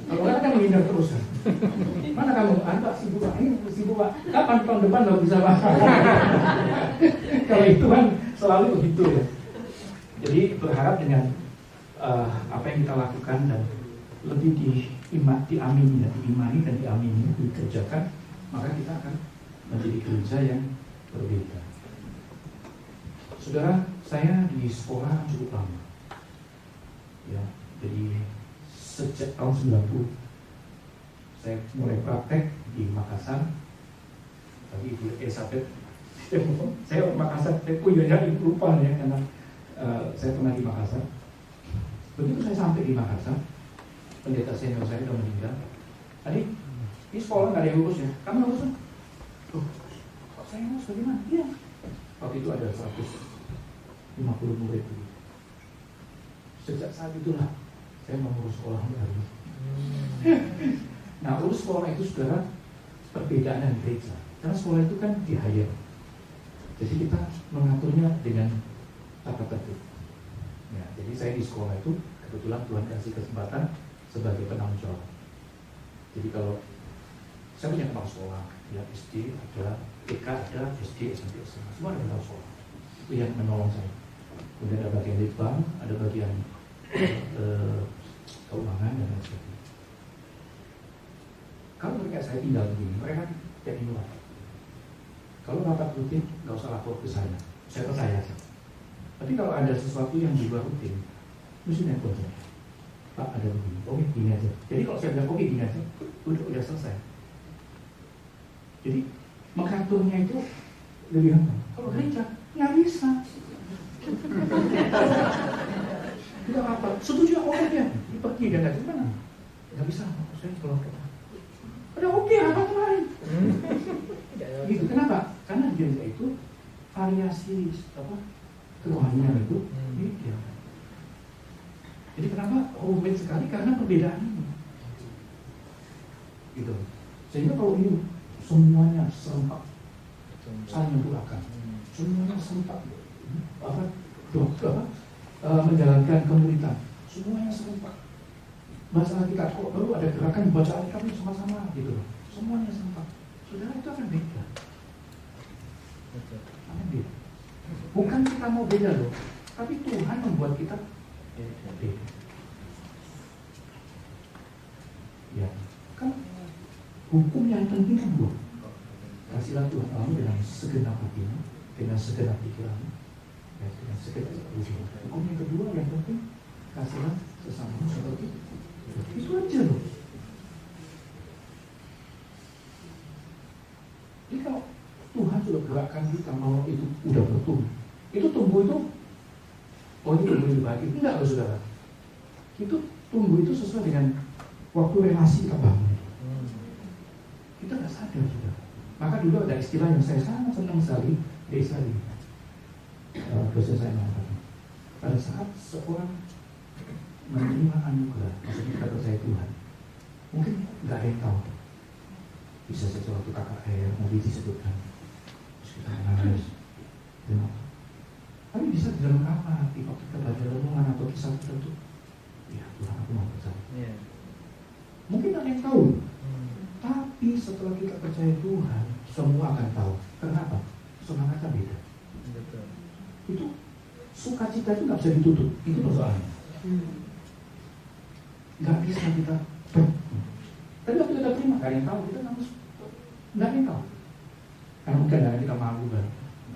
Kalau nggak kan menghindar terus kan. Mana kamu? Pak sibuk Pak. Ini sibuk Pak. Kapan tahun depan nggak bisa Pak? Kalau itu kan selalu begitu ya. Jadi berharap dengan apa yang kita lakukan dan lebih diamini dan diamini, dikerjakan, maka kita akan menjadi gereja yang berbeda. Saudara, saya di sekolah cukup lama, ya, jadi sejak tahun 90 saya mulai praktek di Makassar. Tadi Ibu Elizabeth, saya orang Makassar, saya punya lupa ya karena saya pernah di Makassar. Begitu saya sampai di Makassar, pendeta senior saya sudah meninggal. Tadi ini sekolah nggak ada yang urus ya, kamu urus kan? Loh, kok saya urus bagaimana? Iya. Waktu itu ada 150 murid. Sejak saat itulah saya mengurus sekolah baru. Nah, urus sekolah itu saudara perbedaan dengan gereja. Karena sekolah itu kan di-hire. Jadi kita mengaturnya dengan tata tertib. Ya, jadi saya di sekolah itu kebetulan Tuhan kasih kesempatan sebagai penanggung jawab. Jadi kalau saya punya kepala sekolah, ya SD ada, TK ada, SD, SMP, SMA, semua ada kepala sekolah. Itu yang menolong saya. Kemudian ada bagian litbang, ada bagian keuangan dan lain sebagainya. Kalau mereka saya tinggal begini, mereka jadi murah. Kalau rapat rutin, nggak usah lapor ke saya percaya saja. Tapi kalau ada sesuatu yang di luar rutin, mesti nelfon saya. Pak ada begini, oke gini aja. Jadi kalau saya bilang oke gini aja, udah selesai. Jadi mengaturnya itu lebih gampang. Kalau gereja nggak bisa. Tidak apa, setuju oke dia pergi dan nggak gimana? Nggak bisa, saya keluar kota. Ada oke, apa lain? Gitu. Kenapa? Karena di gereja itu variasi kerohanian itu beda. Jadi kenapa rumit sekali? Karena perbedaan ini. Gitu. Sehingga kalau ini semuanya serempak, saling membuahkan, semuanya serempak, menjalankan kemuliaan, semuanya serempak. Bahasa kita kok baru ada gerakan baca Alkitab sama-sama gitu loh. Semuanya serempak. Saudara, itu akan beda. Akan beda. Bukan kita mau beda loh, tapi Tuhan membuat kita beda. Ya, kan hukum yang penting kan dua. Kasihlah Tuhan Allah dengan segenap hatimu, dengan segenap pikiranmu, ya, dengan segenap ujian. Hukum yang kedua yang penting, kasihlah sesamamu seperti itu aja loh. Jadi kalau Tuhan sudah gerakkan kita mau itu udah bertumbuh, itu tumbuh itu, oh ini tumbuh lebih baik, enggak loh saudara. Itu tumbuh itu sesuai dengan waktu relasi kita bangun. Kita nggak sadar sudah. Maka dulu ada istilah yang saya sangat senang sekali di Israel. Dosen saya mengatakan, pada saat seorang menerima anugerah, maksudnya kita percaya Tuhan, mungkin nggak ada yang tahu. Bisa sesuatu KKR, mobil disebutkan, terus kita menangis, tapi bisa di dalam apa? Tiba kita baca renungan atau kisah tertentu, ya Tuhan aku mau percaya. Mungkin ada yang tahu. Tapi setelah kita percaya Tuhan, semua akan tahu. Kenapa? Semangatnya beda. Betul. Itu sukacita itu nggak bisa ditutup. Itu persoalannya. Nggak bisa kita. Tapi waktu kita terima, nggak ada yang tahu. Kita nggak ada yang tahu. Karena mungkin ada kita malu kan.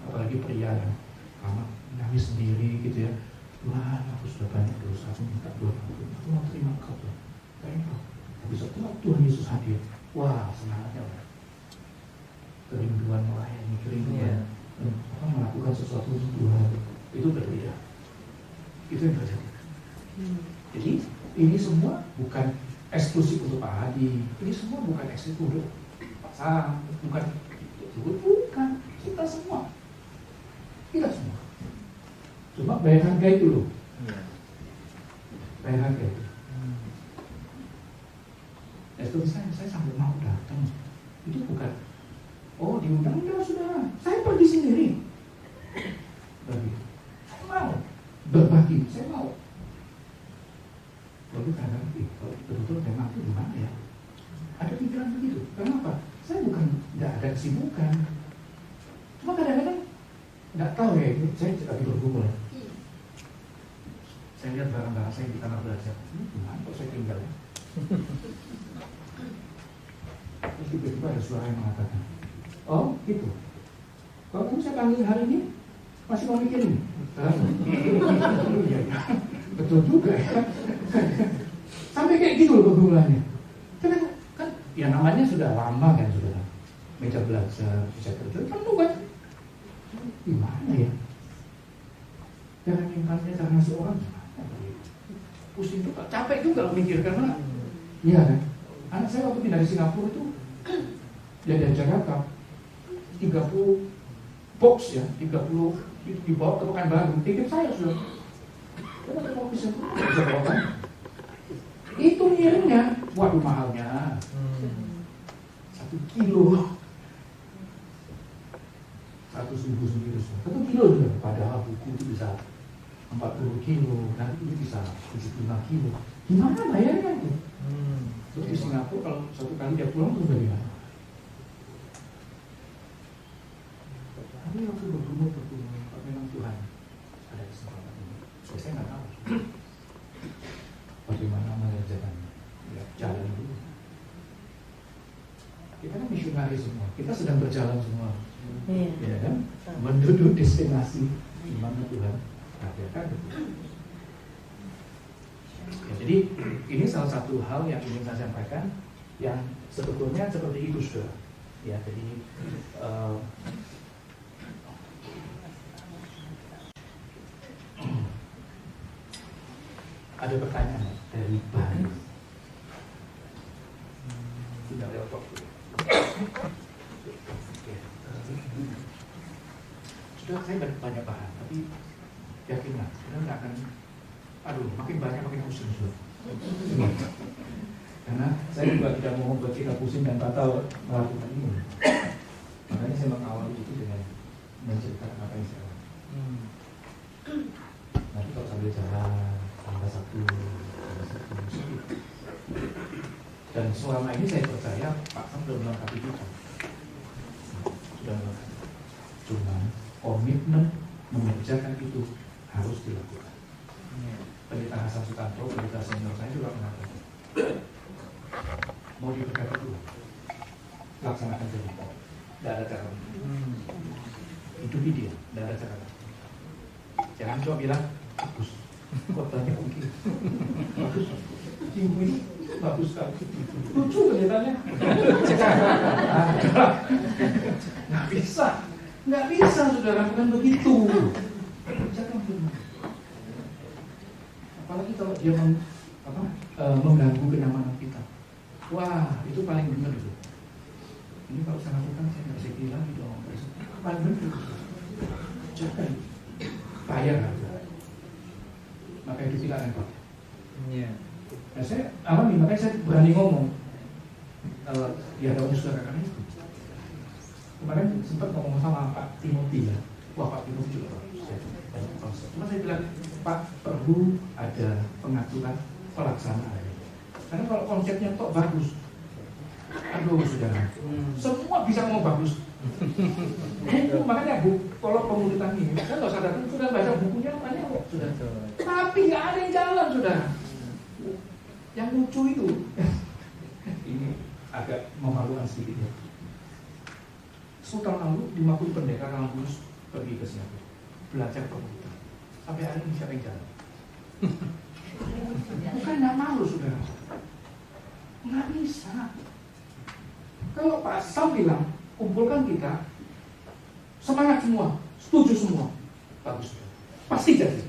Apalagi pria kan. Amat nangis sendiri gitu ya. Tuhan, aku sudah banyak dosa. Aku minta Tuhan. Aku mau terima Kau Tuhan. Nggak ada yang tahu. Tapi setelah Tuhan Yesus hadir, wah semangatnya udah kerinduan melayani, kerinduan melakukan sesuatu untuk Tuhan, itu berbeda. Itu yang terjadi. Jadi ini semua bukan eksklusif untuk Pak Hadi, ini semua bukan eksklusif untuk Pak Sam, bukan kita semua, cuma bayar harga itu loh, bayar harga itu. Itu saya sampai mau datang. Itu bukan, oh diundang enggak saudara, saya pergi sendiri. Bagi, saya mau berbagi, saya mau. Lalu kadang kalau betul-betul memang itu gimana ya? Ada pikiran begitu. Kenapa? Saya bukan nggak ada kesibukan. Cuma kadang-kadang nggak tahu ya, saya lagi bergumul. Saya lihat barang-barang saya di kamar belajar. Gimana kok saya tinggal ya? Terus tiba-tiba ada suara yang mengatakan, oh gitu, kalau kamu saya panggil hari ini masih mau mikirin? Iya, betul juga ya. Sampai kayak gitu loh pergumulannya. Karena kan ya namanya sudah lama kan sudah meja belajar, bisa kerja, kan bukan gimana ya? Jangan nyimpannya karena seorang pusing juga, capek juga mikir karena iya kan. Anak saya waktu pindah dari Singapura itu dia dari Jakarta 30 box ya, 30 itu dibawa ke Pekanbaru, titip saya sudah. Kenapa mau bisa bawa? Itu ngirimnya, waduh mahalnya 1 kilo 100.000 sendiri, 1 kilo juga. Padahal buku itu bisa 40 kilo, nanti itu bisa 75 kilo. Gimana bayarnya itu? Terus di Singapura kalau satu kali dia pulang tuh bagaimana? Tapi waktu bergumul, memang Tuhan ada kesempatan ini. Saya nggak tahu bagaimana mengerjakannya. Ya, jalan dulu. Kita kan misionari semua, kita sedang berjalan semua, ya kan? Menuju destinasi di mana Tuhan hadirkan. Ya, jadi ini salah satu hal yang ingin saya sampaikan yang sebetulnya seperti itu sudah. Ya, jadi ada pertanyaan dari Bang. Tidak ada waktu. Sudah saya banyak bahan, tapi yakinlah, kita nggak akan. Aduh, makin banyak makin pusing sudah. Karena saya juga tidak mau membuat kita pusing dan batal melakukan ini. Makanya saya mengawali itu dengan menceritakan apa yang saya lakukan. Nanti kalau sambil jalan, tambah satu. Dan selama ini saya percaya Pak Sam sudah melengkapi kita. Sudah melengkapi. Cuma komitmen mengerjakan itu harus dilakukan. Pendeta Hasan Sutanto, pendeta senior saya juga mengatakan, mau diberkati dulu, laksanakan saja. Tidak ada cara. Hidupi dia, tidak ada cara. Jangan cuma bilang bagus, kotanya mungkin bagus, minggu ini bagus sekali, lucu pendetanya. Nggak bisa saudara, bukan begitu. Jangan begitu. Apalagi kalau dia mengganggu kenyamanan kita. Wah, itu paling benar itu. Ini kalau saya lakukan, saya nggak bisa bilang gitu. Paling benar. Jangan bayar harga. Maka itu silakan Pak. Iya. Nah, saya alami, makanya saya berani ngomong di hadapan saudara kami itu. Kemarin sempat ngomong sama Pak Timothy ya. Wah, Pak Timothy juga bagus. Cuma saya bilang, Pak, perlu ada pengaturan pelaksanaan. Karena kalau konsepnya kok bagus, aduh saudara, semua bisa ngomong bagus. Makanya kalau pemulitan ini, kan nggak usah datang, sudah baca bukunya banyak kok, sudah. Tapi nggak ada yang jalan, saudara. Yang lucu itu, ini agak memalukan sedikit ya. Tahun lalu 50 pendekar kampus pergi ke Singapura belajar pemulitan. Sampai hari ini siapa yang jalan? Bukan nggak malu saudara, nggak bisa. Kalau Pak Sam bilang kumpulkan kita, semangat semua, setuju semua, bagus, pasti jadi.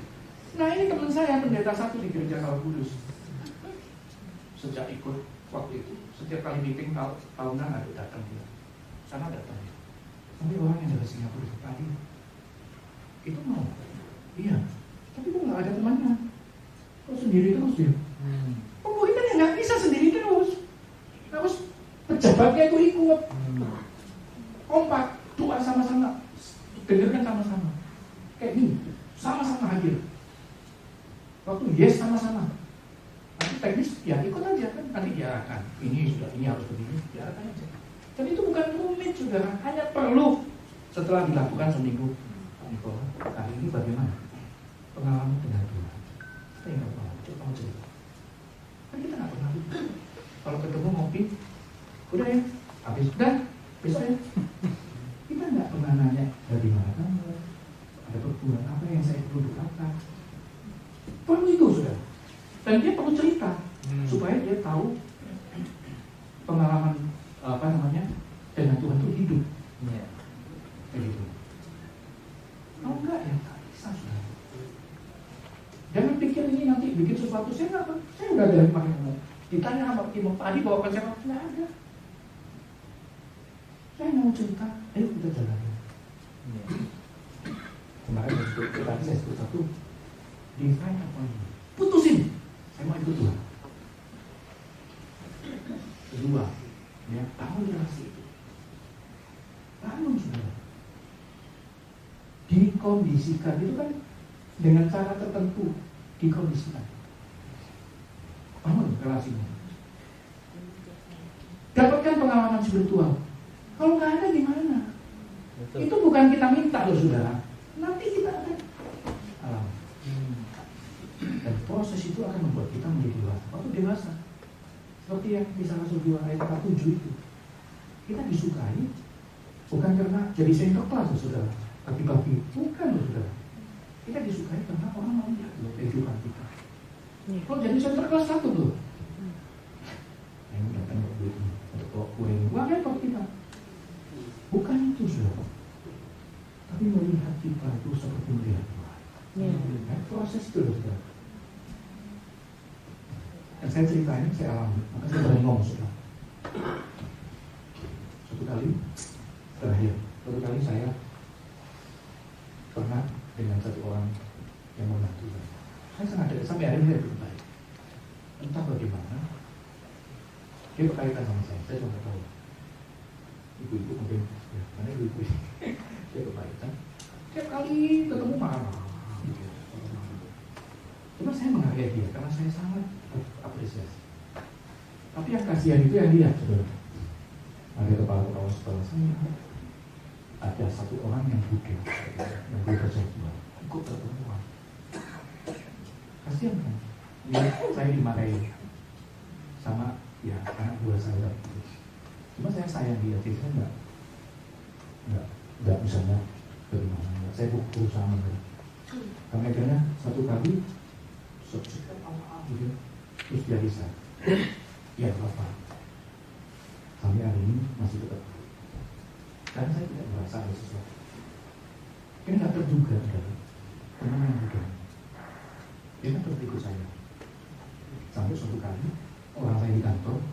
Nah ini teman saya pendeta satu di Gereja Kawah Kudus. Sejak ikut waktu itu, setiap kali meeting tahunan ada datang dia, sana datang. Tapi orang yang dari Singapura tadi itu mau, iya. Tapi kok nggak ada temannya? Kok sendiri terus dia? Pemulitan yang nggak bisa sendiri terus. Harus pejabatnya itu ikut. Kompak, doa sama-sama, dengarkan sama-sama. Kayak ini, sama-sama hadir. Waktu yes sama-sama. Nanti teknis ya ikut aja kan. Nanti diarahkan. Ini sudah, ini harus begini, diarahkan aja. Dan itu bukan rumit saudara, hanya perlu setelah dilakukan seminggu. Pak Nikola, hari ini bagaimana pengalaman dengan Tuhan? Saya nggak pernah, coba cerita. Kan kita nggak pernah. Kalau ketemu ngopi, udah ya, habis udah, besok ya. Kita nggak pernah nanya dari mana kamu, ada kebutuhan apa yang saya perlu doakan. Perlu itu saudara. Dan dia perlu cerita supaya dia tahu pengalaman dengan Tuhan itu hidup. Begitu. Kalau enggak ya tak bisa sudah. Jangan pikir ini nanti bikin sesuatu. Saya udah dari pakai ngomong. Ditanya sama Imam tadi bawa konsep apa? Nggak ada. Saya mau cerita, ayo kita jalan. Kemarin saya sebut satu, define apa ini? Putusin. Saya mau ikut Tuhan. Kedua, ya tahu relasi itu. Bangun saudara. Dikondisikan itu kan dengan cara tertentu dikondisikan. Bangun relasinya. Dapatkan pengalaman spiritual. Kalau nggak ada gimana? Betul. Itu bukan kita minta loh saudara. Nanti kita akan alami. Dan proses itu akan membuat kita menjadi dewasa. Waktu dewasa, seperti yang bisa masuk 2 ayat 7 itu, kita disukai bukan karena jadi senior kelas loh saudara, bagi-bagi, bukan loh saudara. Kita disukai karena orang mau lihat loh kehidupan kita. Kalau jadi senior kelas 1 loh, yang datang ke duit ini, untuk bawa kue ini, wah repot kita. setelah itu seperti melihat Tuhan. Kan proses itu loh, saudara. Dan saya ceritain, saya alami, maka saya berani ngomong, saudara. Suatu kali saya pernah dengan satu orang yang membantu saya. Saya sangat dekat, sampai hari ini saya belum baik. Entah bagaimana, dia berkaitan sama saya cuma tahu. Ibu-ibu mungkin, ya, mana ibu-ibu dia berkaitan. Tiap kali ketemu marah. Cuma saya menghargai dia karena saya sangat apresiasi. Tapi yang kasihan itu yang lihat, saudara. Ada kepala sekolah saya, ada satu orang yang bodoh, yang bekerja Tuhan, ikut pertemuan. Kasihan kan? Lihat saya dimarahi sama ya anak buah saya. Cuma saya sayang dia, jadi saya nggak misalnya bagaimana. Saya berusaha memberi. Karena akhirnya satu kali sekitar apa gitu, terus dia bisa. Ya apa? Sampai hari ini masih tetap. Karena saya tidak merasa ada sesuatu. Ini nggak terduga, teman yang muda. Dia kan tertipu saya. Sampai suatu kali orang saya di kantor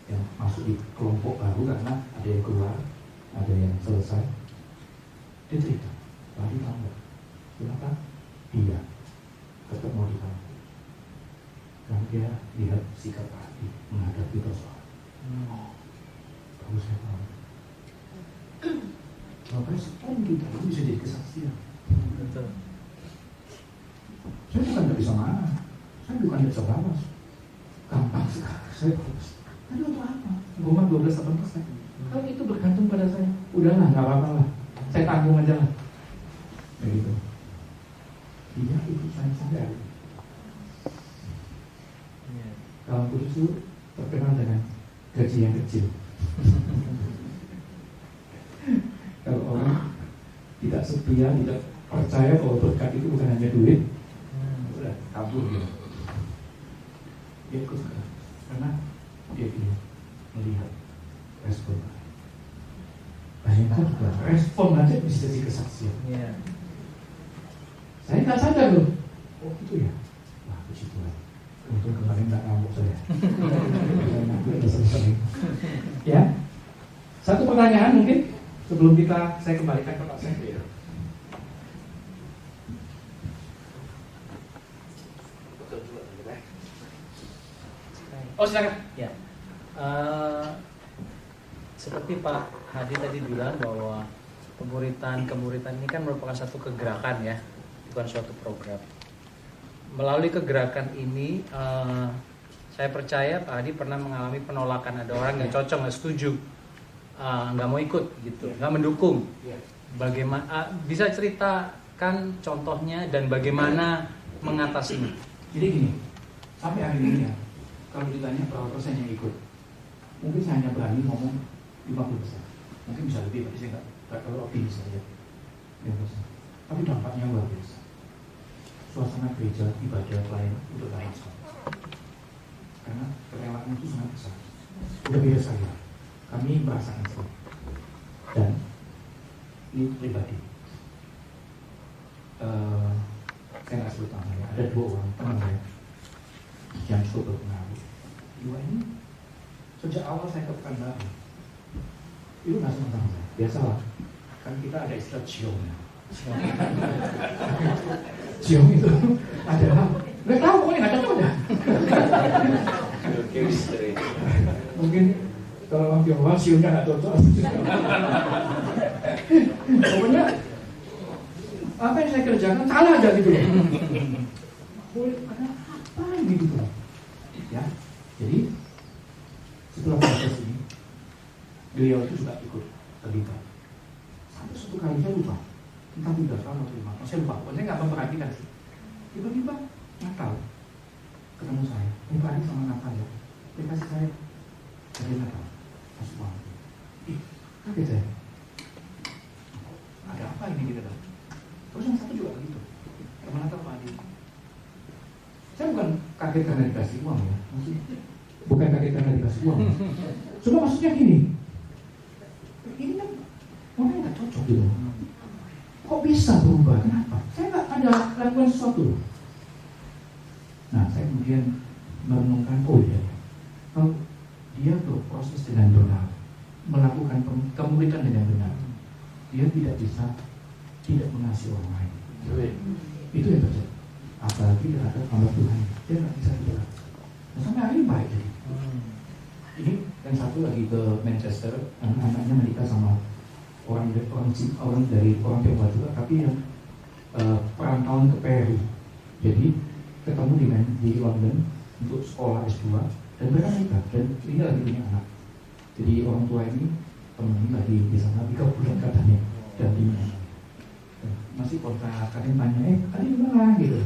yang masuk di kelompok baru karena ada yang keluar, ada yang selesai. Dia cerita, tadi tahu nggak? Kenapa? Iya, tetap mau di kampung. Karena dia lihat sikap hati menghadapi persoalan. Baru saya tahu. Kalau respon kita itu bisa jadi kesaksian. Betul. Saya bukan nggak bisa marah, saya bukan nggak bisa balas. Gampang sekali, saya balas. Tapi untuk apa? Goma 12,8%. Kalau itu bergantung pada saya, udahlah nggak apa-apa lah. Saya tanggung aja lah. Begitu. Dia ikut saya sampai hari ini. Kalau kudus itu terkenal dengan gaji yang kecil. Kalau orang tidak setia, tidak percaya bahwa berkat itu bukan hanya duit, udah kabur dia. Dia ikut karena dia ingin melihat respon. Bayangkan juga respon aja bisa jadi kesaksian. Saya nggak sadar loh. Oh gitu ya. Wah puji Tuhan. Untung kemarin nggak ngamuk saya. Ya. Satu pertanyaan mungkin sebelum saya kembalikan ke Pak Sekri. Oh silakan. Ya. Seperti Pak Hadi tadi bilang bahwa kemuritan ini kan merupakan satu kegerakan ya, bukan suatu program. Melalui kegerakan ini, saya percaya Pak Hadi pernah mengalami penolakan. Ada orang yang cocok, nggak setuju, nggak mau ikut gitu, nggak mendukung. Bagaimana? Bisa ceritakan contohnya dan bagaimana mengatasinya? Jadi gini, sampai hari ini ya, kalau ditanya berapa persen yang ikut, mungkin saya hanya berani ngomong 50%. Mungkin bisa lebih, tapi saya nggak terlalu optimis saja. Tapi dampaknya luar biasa. Suasana gereja, ibadah, pelayanan untuk lain semua. Karena kerelaan itu sangat besar. Udah beda sekali. Kami merasakan sekali. Dan ini pribadi. Saya nggak sebut namanya. Ada 2 orang teman saya yang cukup berpengaruh. 2 ini sejak awal saya ke Pekanbaru itu nggak sama saya. Biasalah. Kan kita ada istilah ciong. Ciong itu adalah nggak tahu pokoknya nggak cocok ya. Mungkin kalau orang Tionghoa ciongnya nggak cocok. Pokoknya apa yang saya kerjakan salah aja gitu loh. Boleh ada apa ini gitu loh. Ya, jadi setelah proses ini beliau itu juga ikut terlibat. Sampai suatu kali saya lupa, entah 3 tahun atau 5 tahun, saya lupa. Pokoknya nggak memperhatikan sih. Tiba-tiba Natal ketemu saya, Pak Adi sama Natal ya. Dia kasih saya hadiah Natal, masuk uang. Kaget saya. Ada apa ini gitu kan? Terus yang satu juga begitu. Teman Natal Pak Adi. Saya bukan kaget karena dikasih uang ya, maksudnya bukan kaget karena dikasih uang. Cuma maksudnya gini, ini kan orang nggak cocok gitu. Kok bisa berubah? Kan lakukan sesuatu. Nah, saya kemudian merenungkan, oh iya, kalau dia berproses dengan benar, melakukan kemuridan dengan benar, dia tidak bisa tidak mengasihi orang lain. Itu yang terjadi. Apalagi terhadap hamba Tuhan, dia nggak bisa tidak. Nah, sampai hari ini baik jadi. Ini yang satu lagi ke Manchester, anaknya menikah sama orang dari orang Tionghoa juga, tapi yang perantauan ke Peru. Jadi ketemu di London untuk sekolah S2 dan mereka nikah dan ini lagi punya anak. Jadi orang tua ini temennya lagi di sana 3 bulan katanya dampingnya. Masih kontak, kadang tanya, tadi gimana gitu.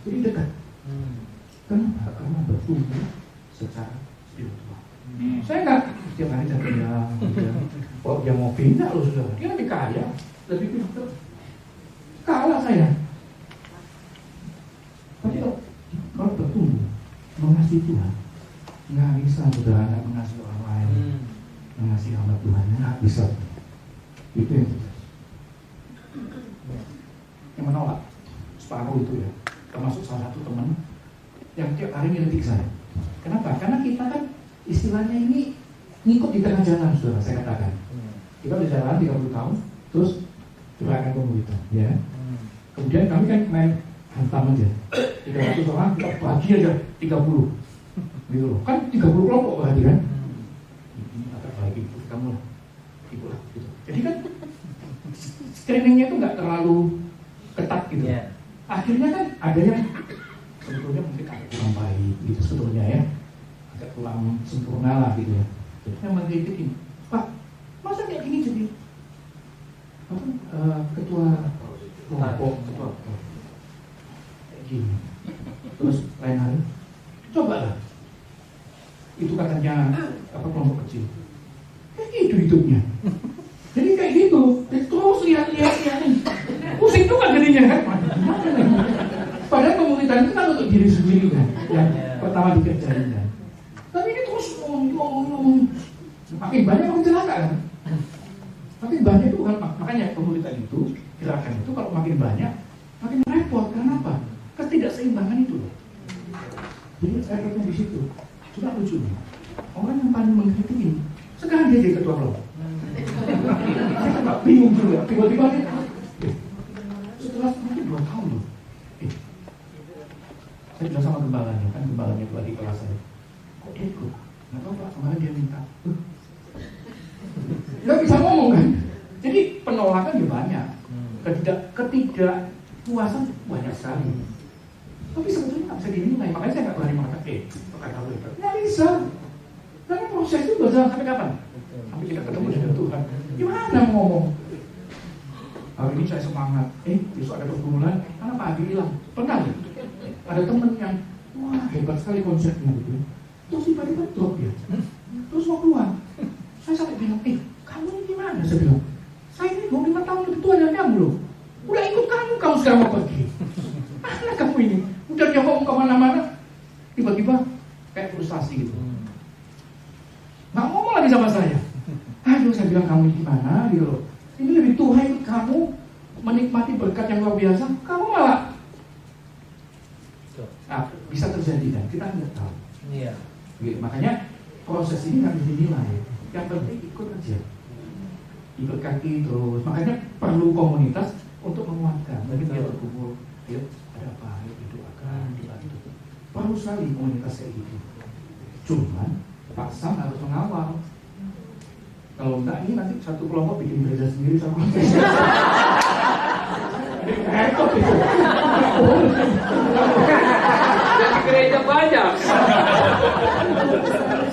Jadi dekat. Kenapa? Karena bertumbuh secara spiritual. Saya nggak setiap hari saya bilang, kalau dia mau pindah loh sudah, dia lebih kaya, lebih pintar. Kalah saya. Tapi kalau bertumbuh, mengasihi Tuhan, nggak bisa saudara nggak mengasihi orang lain, mengasihi hamba Tuhan nggak bisa. Itu yang terjadi. Yang menolak separuh itu ya, termasuk salah satu teman yang tiap hari ngelitik saya. Kenapa? Karena kita kan istilahnya ini ngikut di tengah jalan, saudara, saya katakan. Kita udah jalan 30 tahun, terus gerakan komunitas, ya. Kemudian kami kan main hantam aja, 300 orang, kita bagi aja 30, gitu loh. Kan 30 kelompok berarti kan. Ini agak baik ikut kamu lah, ikutlah, gitu. Jadi kan screeningnya itu nggak terlalu ketat gitu. Akhirnya kan ada yang sebetulnya mungkin agak kurang baik, gitu sebetulnya ya. Agak kurang sempurna lah gitu ya. Jadi yang mengkritikin, Pak, masa kayak gini jadi ketua kelompok, ketua kayak gini. Terus lain hari, coba lah. Itu katanya kelompok kecil. Kayak gitu hidupnya. Jadi kayak gitu. Terus lihat-lihat nih. Pusing juga jadinya kan. Padahal komunitas itu kan untuk diri sendiri kan. Yang pertama dikerjain kan. Tapi ini terus ngomong. Makin banyak makin celaka kan. Makin banyak itu kan, makanya komunitas itu, gerakan itu kalau makin banyak, makin repot. Karena apa? Ketidakseimbangan itu loh. Jadi repotnya di situ. Juga lucu nih. Orang yang paling mengkritik sekarang dia jadi ketua kelompok. Saya tak bingung juga. Tiba-tiba dia, setelah mungkin 2 tahun loh. Saya bilang sama gembalanya, kan gembalanya itu adik kelas saya. Kok dia ikut? Nggak tahu Pak, kemarin dia minta. Nggak bisa ngomong kan? Jadi penolakan juga banyak. Ketidakpuasan banyak sekali. Tapi sebetulnya nggak bisa dinilai. Makanya saya nggak berani mengatakan, kata gue itu. Nggak bisa. Karena proses itu berjalan sampai kapan? Sampai kita ketemu dengan Tuhan. Gimana ngomong? Hari ini saya semangat. Besok ada pergumulan. Karena Pak Adi hilang. Pernah ya? Ada temen yang, wah hebat sekali konsepnya gitu. Terus tiba-tiba drop dia. Terus mau keluar. Saya sampai bilang, kamu ini gimana? Saya bilang, saya ini 25 tahun lebih tua dari kamu loh. Udah ikut kamu sekarang mau pergi. Mana kamu ini? Udah dia ngomong kemana-mana. Tiba-tiba kayak frustasi gitu. Nggak ngomong lagi sama saya. Aduh, saya bilang kamu ini gimana gitu loh. Ini lebih tua ikut kamu menikmati berkat yang luar biasa. Kamu malah bisa terjadi kan? Kita nggak tahu. Iya. Gitu. Makanya proses ini harus dinilai. Yang penting ikut aja, diberkati terus. Makanya perlu komunitas untuk menguatkan. Bagi dia berkumpul, yuk ada apa? Yuk didoakan, gitu. Perlu sekali komunitas kayak gitu. Cuman Pak Sam harus mengawal. Kalau enggak ini nanti satu kelompok bikin gereja sendiri sama repot itu. Gereja banyak.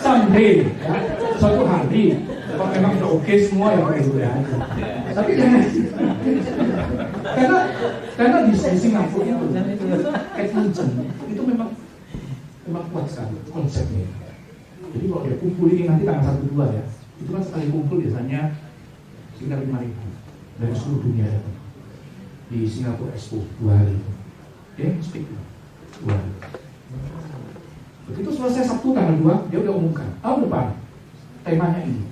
Someday, ya, suatu hari, kalau memang udah oke semua ya begitu ya. Tapi karena di Singapura itu, Edmonton itu memang kuat sekali konsepnya. Jadi kalau dia kumpul ini nanti tanggal 1-2 ya, itu kan sekali kumpul biasanya sekitar 5.000 dari seluruh dunia datang di Singapura Expo 2 hari. Dia speak 2 hari. Begitu selesai Sabtu tanggal 2, dia udah umumkan tahun depan temanya ini.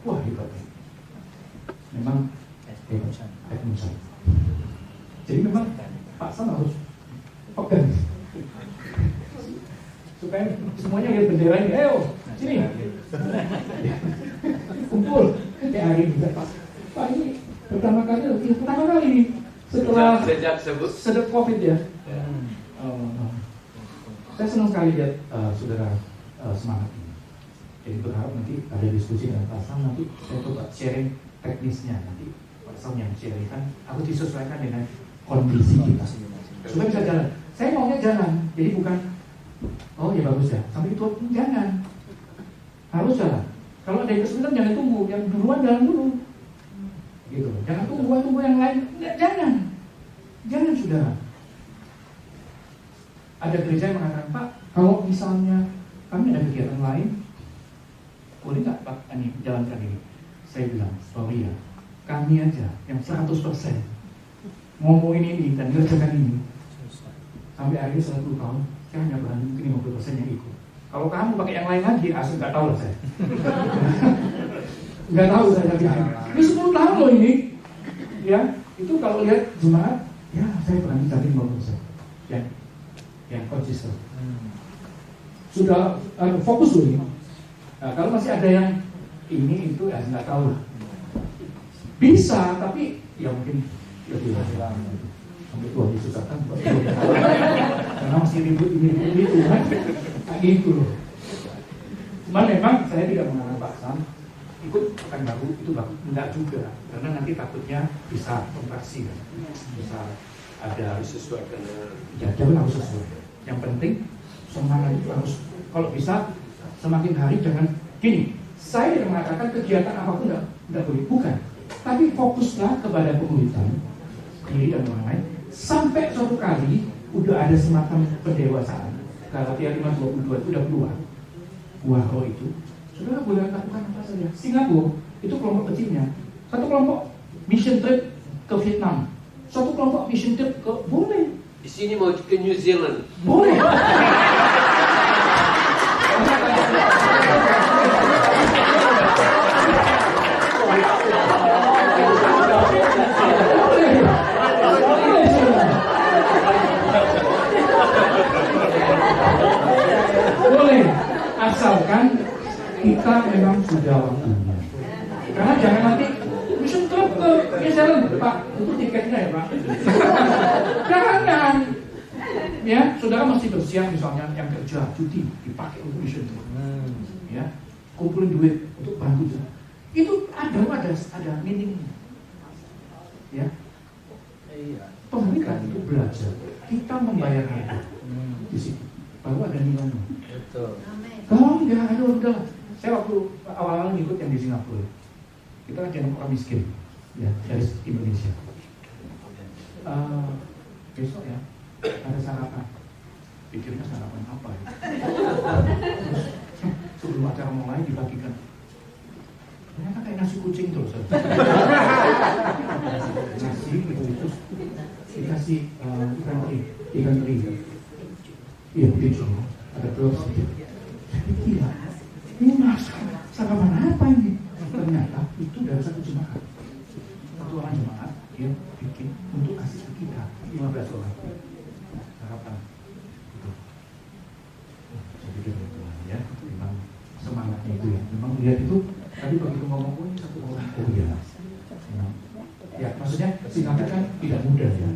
Wah hebat. Memang Edmundson. Jadi memang Pak Sam harus pegang supaya semuanya lihat bendera ini. Ayo sini kumpul kayak hari ini. Pak ini pertama kali ini setelah sejak COVID ya. Saya senang sekali lihat saudara semangat ini. Jadi berharap nanti ada diskusi dengan Pak Sam, nanti saya coba sharing teknisnya, nanti Pak Sam yang sharing kan harus disesuaikan dengan kondisi kita supaya bisa jalan. Saya maunya jalan, jadi bukan oh ya bagus ya sampai itu jangan, harus jalan. Kalau ada yang kesulitan jangan tunggu, yang duluan jalan dulu gitu. Jangan tunggu yang lain, jangan saudara. Ada gereja yang mengatakan, Pak, kalau misalnya kami ada kegiatan lain, boleh nggak Pak ini jalankan ini? Saya bilang, sorry ya, kami aja yang 100% ngomongin ini dan ngerjakan ini sampai akhirnya 10 tahun, saya hanya berani mungkin 50% yang ikut. Kalau kamu pakai yang lain lagi, asal nggak tahu lah saya. Nggak tahu saya lagi. Ini 10 tahun loh ini, ya itu kalau lihat jemaat, ya saya berani cari 50% yang konsisten. Sudah fokus loh ini. Nah, kalau masih ada yang ini itu ya nggak tahu lah. Bisa tapi ya mungkin lebih lama. Sampai tua disusahkan. Karena masih ribut ini itu kan. Nah, gitu loh. Cuman memang saya tidak mengarang Pak Sam ikut akan baru itu bagus enggak juga karena nanti takutnya bisa kontraksi kan. Bisa ada disesuaikan dengan ya jangan harus sesuai. Yang penting semangat itu harus kalau bisa semakin hari jangan gini. Saya tidak mengatakan kegiatan apapun tidak boleh, bukan. Tapi fokuslah kepada pemuritan diri dan orang lain sampai suatu kali udah ada semacam pendewasaan. Galatia 5:22 itu udah keluar buah roh itu. Saudara boleh lakukan apa saja. Singapura itu kelompok kecilnya. Satu kelompok mission trip ke Vietnam. Satu kelompok mission trip ke boleh. di sini mau ke New Zealand. Boleh. Boleh, asalkan kita memang sudah waktunya. Karena jangan nanti mission trip ke New Zealand, Pak, itu tiketnya ya Pak. Jangan. Ya, saudara mesti bersiap misalnya yang kerja cuti dipakai untuk mission trip. Ya, kumpulin duit untuk bantu. Itu ada minimum. Ya. Pemerintah itu belajar. Kita membayarnya itu di situ. Baru ada nilainya. Betul. Kalau enggak, udah. Saya waktu awal-awal ngikut yang di Singapura. Kita kan jadi orang miskin, ya dari Indonesia. Besok ya ada sarapan. Pikirnya sarapan apa ya? Sebelum acara mulai dibagikan. Ternyata kayak nasi kucing terus. Nasi itu dikasih ikan teri. Iya, begitu. Ada telur sedikit. Gila, ini sarapan apa ini? Ternyata itu dari satu jemaat. Satu orang jemaat dia bikin untuk kasih ke kita 15 orang sarapan. Jadi gitu ya, memang semangatnya itu ya. Memang lihat itu tadi begitu ngomong ini satu orang ya. Ya maksudnya Singapura kan tidak mudah ya.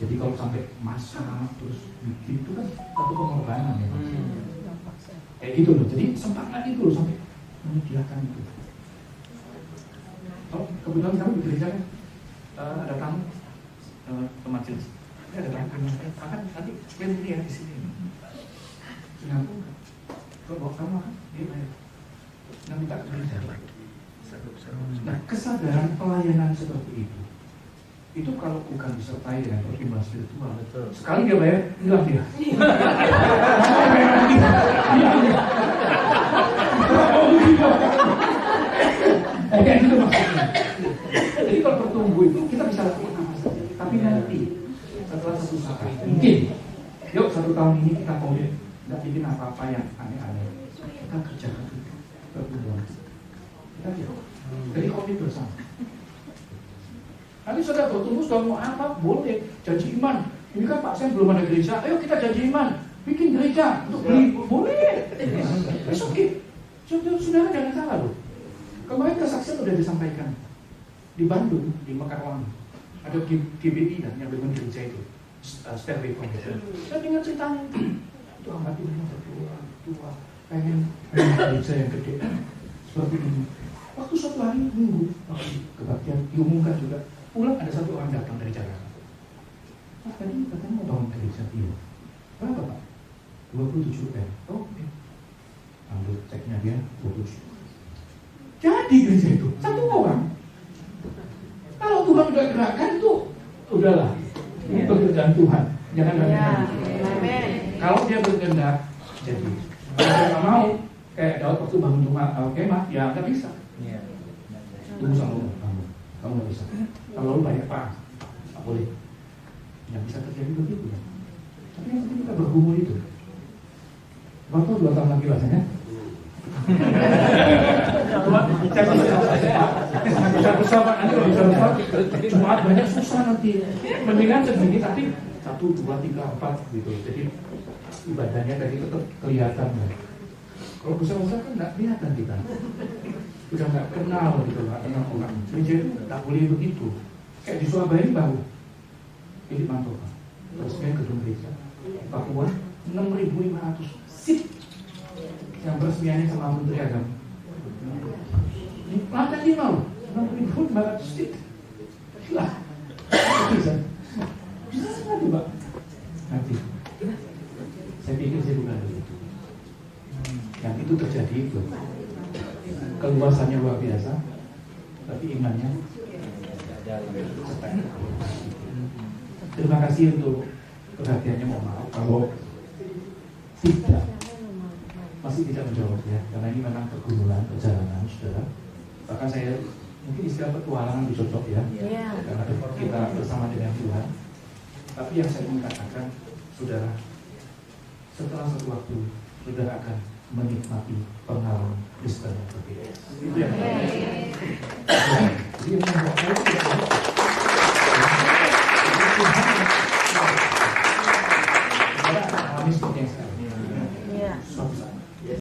Jadi kalau sampai masak terus bikin itu kan satu pengorbanan ya. Kayak gitu loh. Jadi semangat itu loh sampai menyediakan itu. Oh, kebetulan kami di gereja kan ada tamu teman jenis. Ini ada tamu makan nanti ini ya di sini. Singapura. Kalau bawa kamu makan, dia bayar. Nah minta ke gereja. Nah kesadaran pelayanan seperti itu kalau bukan disertai dengan pertimbangan spiritual, betul. Sekali dia bayar, hilang dia. Kayak gitu maksudnya. Jadi kalau bertumbuh itu kita bisa lakukan apa saja. Tapi nanti setelah satu saat mungkin, yuk 1 tahun ini kita komit, nggak bikin apa-apa yang aneh-aneh. Kita kerjakan itu pertumbuhan. Kita yuk. Jadi komit bersama. Nanti sudah bertumbuh, sudah mau apa, boleh janji iman. Ini kan Pak Sen belum ada gereja, ayo kita janji iman, bikin gereja untuk beli, boleh. It's okay. Saudara jangan salah loh. Kemarin kesaksian sudah disampaikan di Bandung, di Mekarwangi, ada GBI kan yang bangun gereja itu, Stairway Foundation. Saya dengar ceritanya itu amat ini tua, pengen gereja yang gede seperti ini. Waktu suatu hari minggu, waktu kebaktian diumumkan juga, pulang ada satu orang datang dari Jakarta. Pak, tadi katanya mau bangun gereja, iya. Berapa Pak? 27 M. Oh, oke. Ambil ceknya dia 27. Jadi gereja itu satu orang. Kalau Tuhan udah gerakkan tuh, udahlah. Ini pekerjaan Tuhan. Jangan ragukan. Kalau dia berkehendak, jadi. Kalau dia nggak mau, kayak Daud waktu bangun rumah kemah, ya nggak bisa. Tunggu sama lu, kamu nggak bisa. Kalau lu banyak perang, nggak boleh. Yang bisa terjadi begitu ya. Tapi yang penting kita bergumul itu. Waktu 2 tahun lagi rasanya. Bersama nanti kalau bisa Jumat banyak susah nanti. Mendingan segini tapi 1, 2, 3, 4 gitu. Jadi ibadahnya tadi tetap kelihatan. Kalau besar-besar kan nggak kelihatan kita. Udah nggak kenal gitu, nggak kenal orang. Gereja itu nggak boleh begitu. Kayak di Surabaya ini baru. Ini mantap. Resminya gedung gereja. Papua 6.500 sip yang peresmiannya sama Menteri Agama. Ini lantai 5 loh, 6.500 sip. Gila. Bisa. Bisa sekali Pak. Nanti. Saya pikir saya bukan begitu. Yang itu terjadi itu. Keluasannya luar biasa, tapi imannya setengah. Terima kasih untuk perhatiannya, mohon maaf kalau tidak masih tidak menjawab ya, karena ini memang pergumulan perjalanan saudara. Bahkan saya mungkin istilah petualangan dicocok ya, karena kita bersama dengan Tuhan. Tapi yang saya ingin katakan, saudara, setelah satu waktu saudara akan menikmati pengalaman Kristen yang berbeda. Itu yang jadi yang membuat saya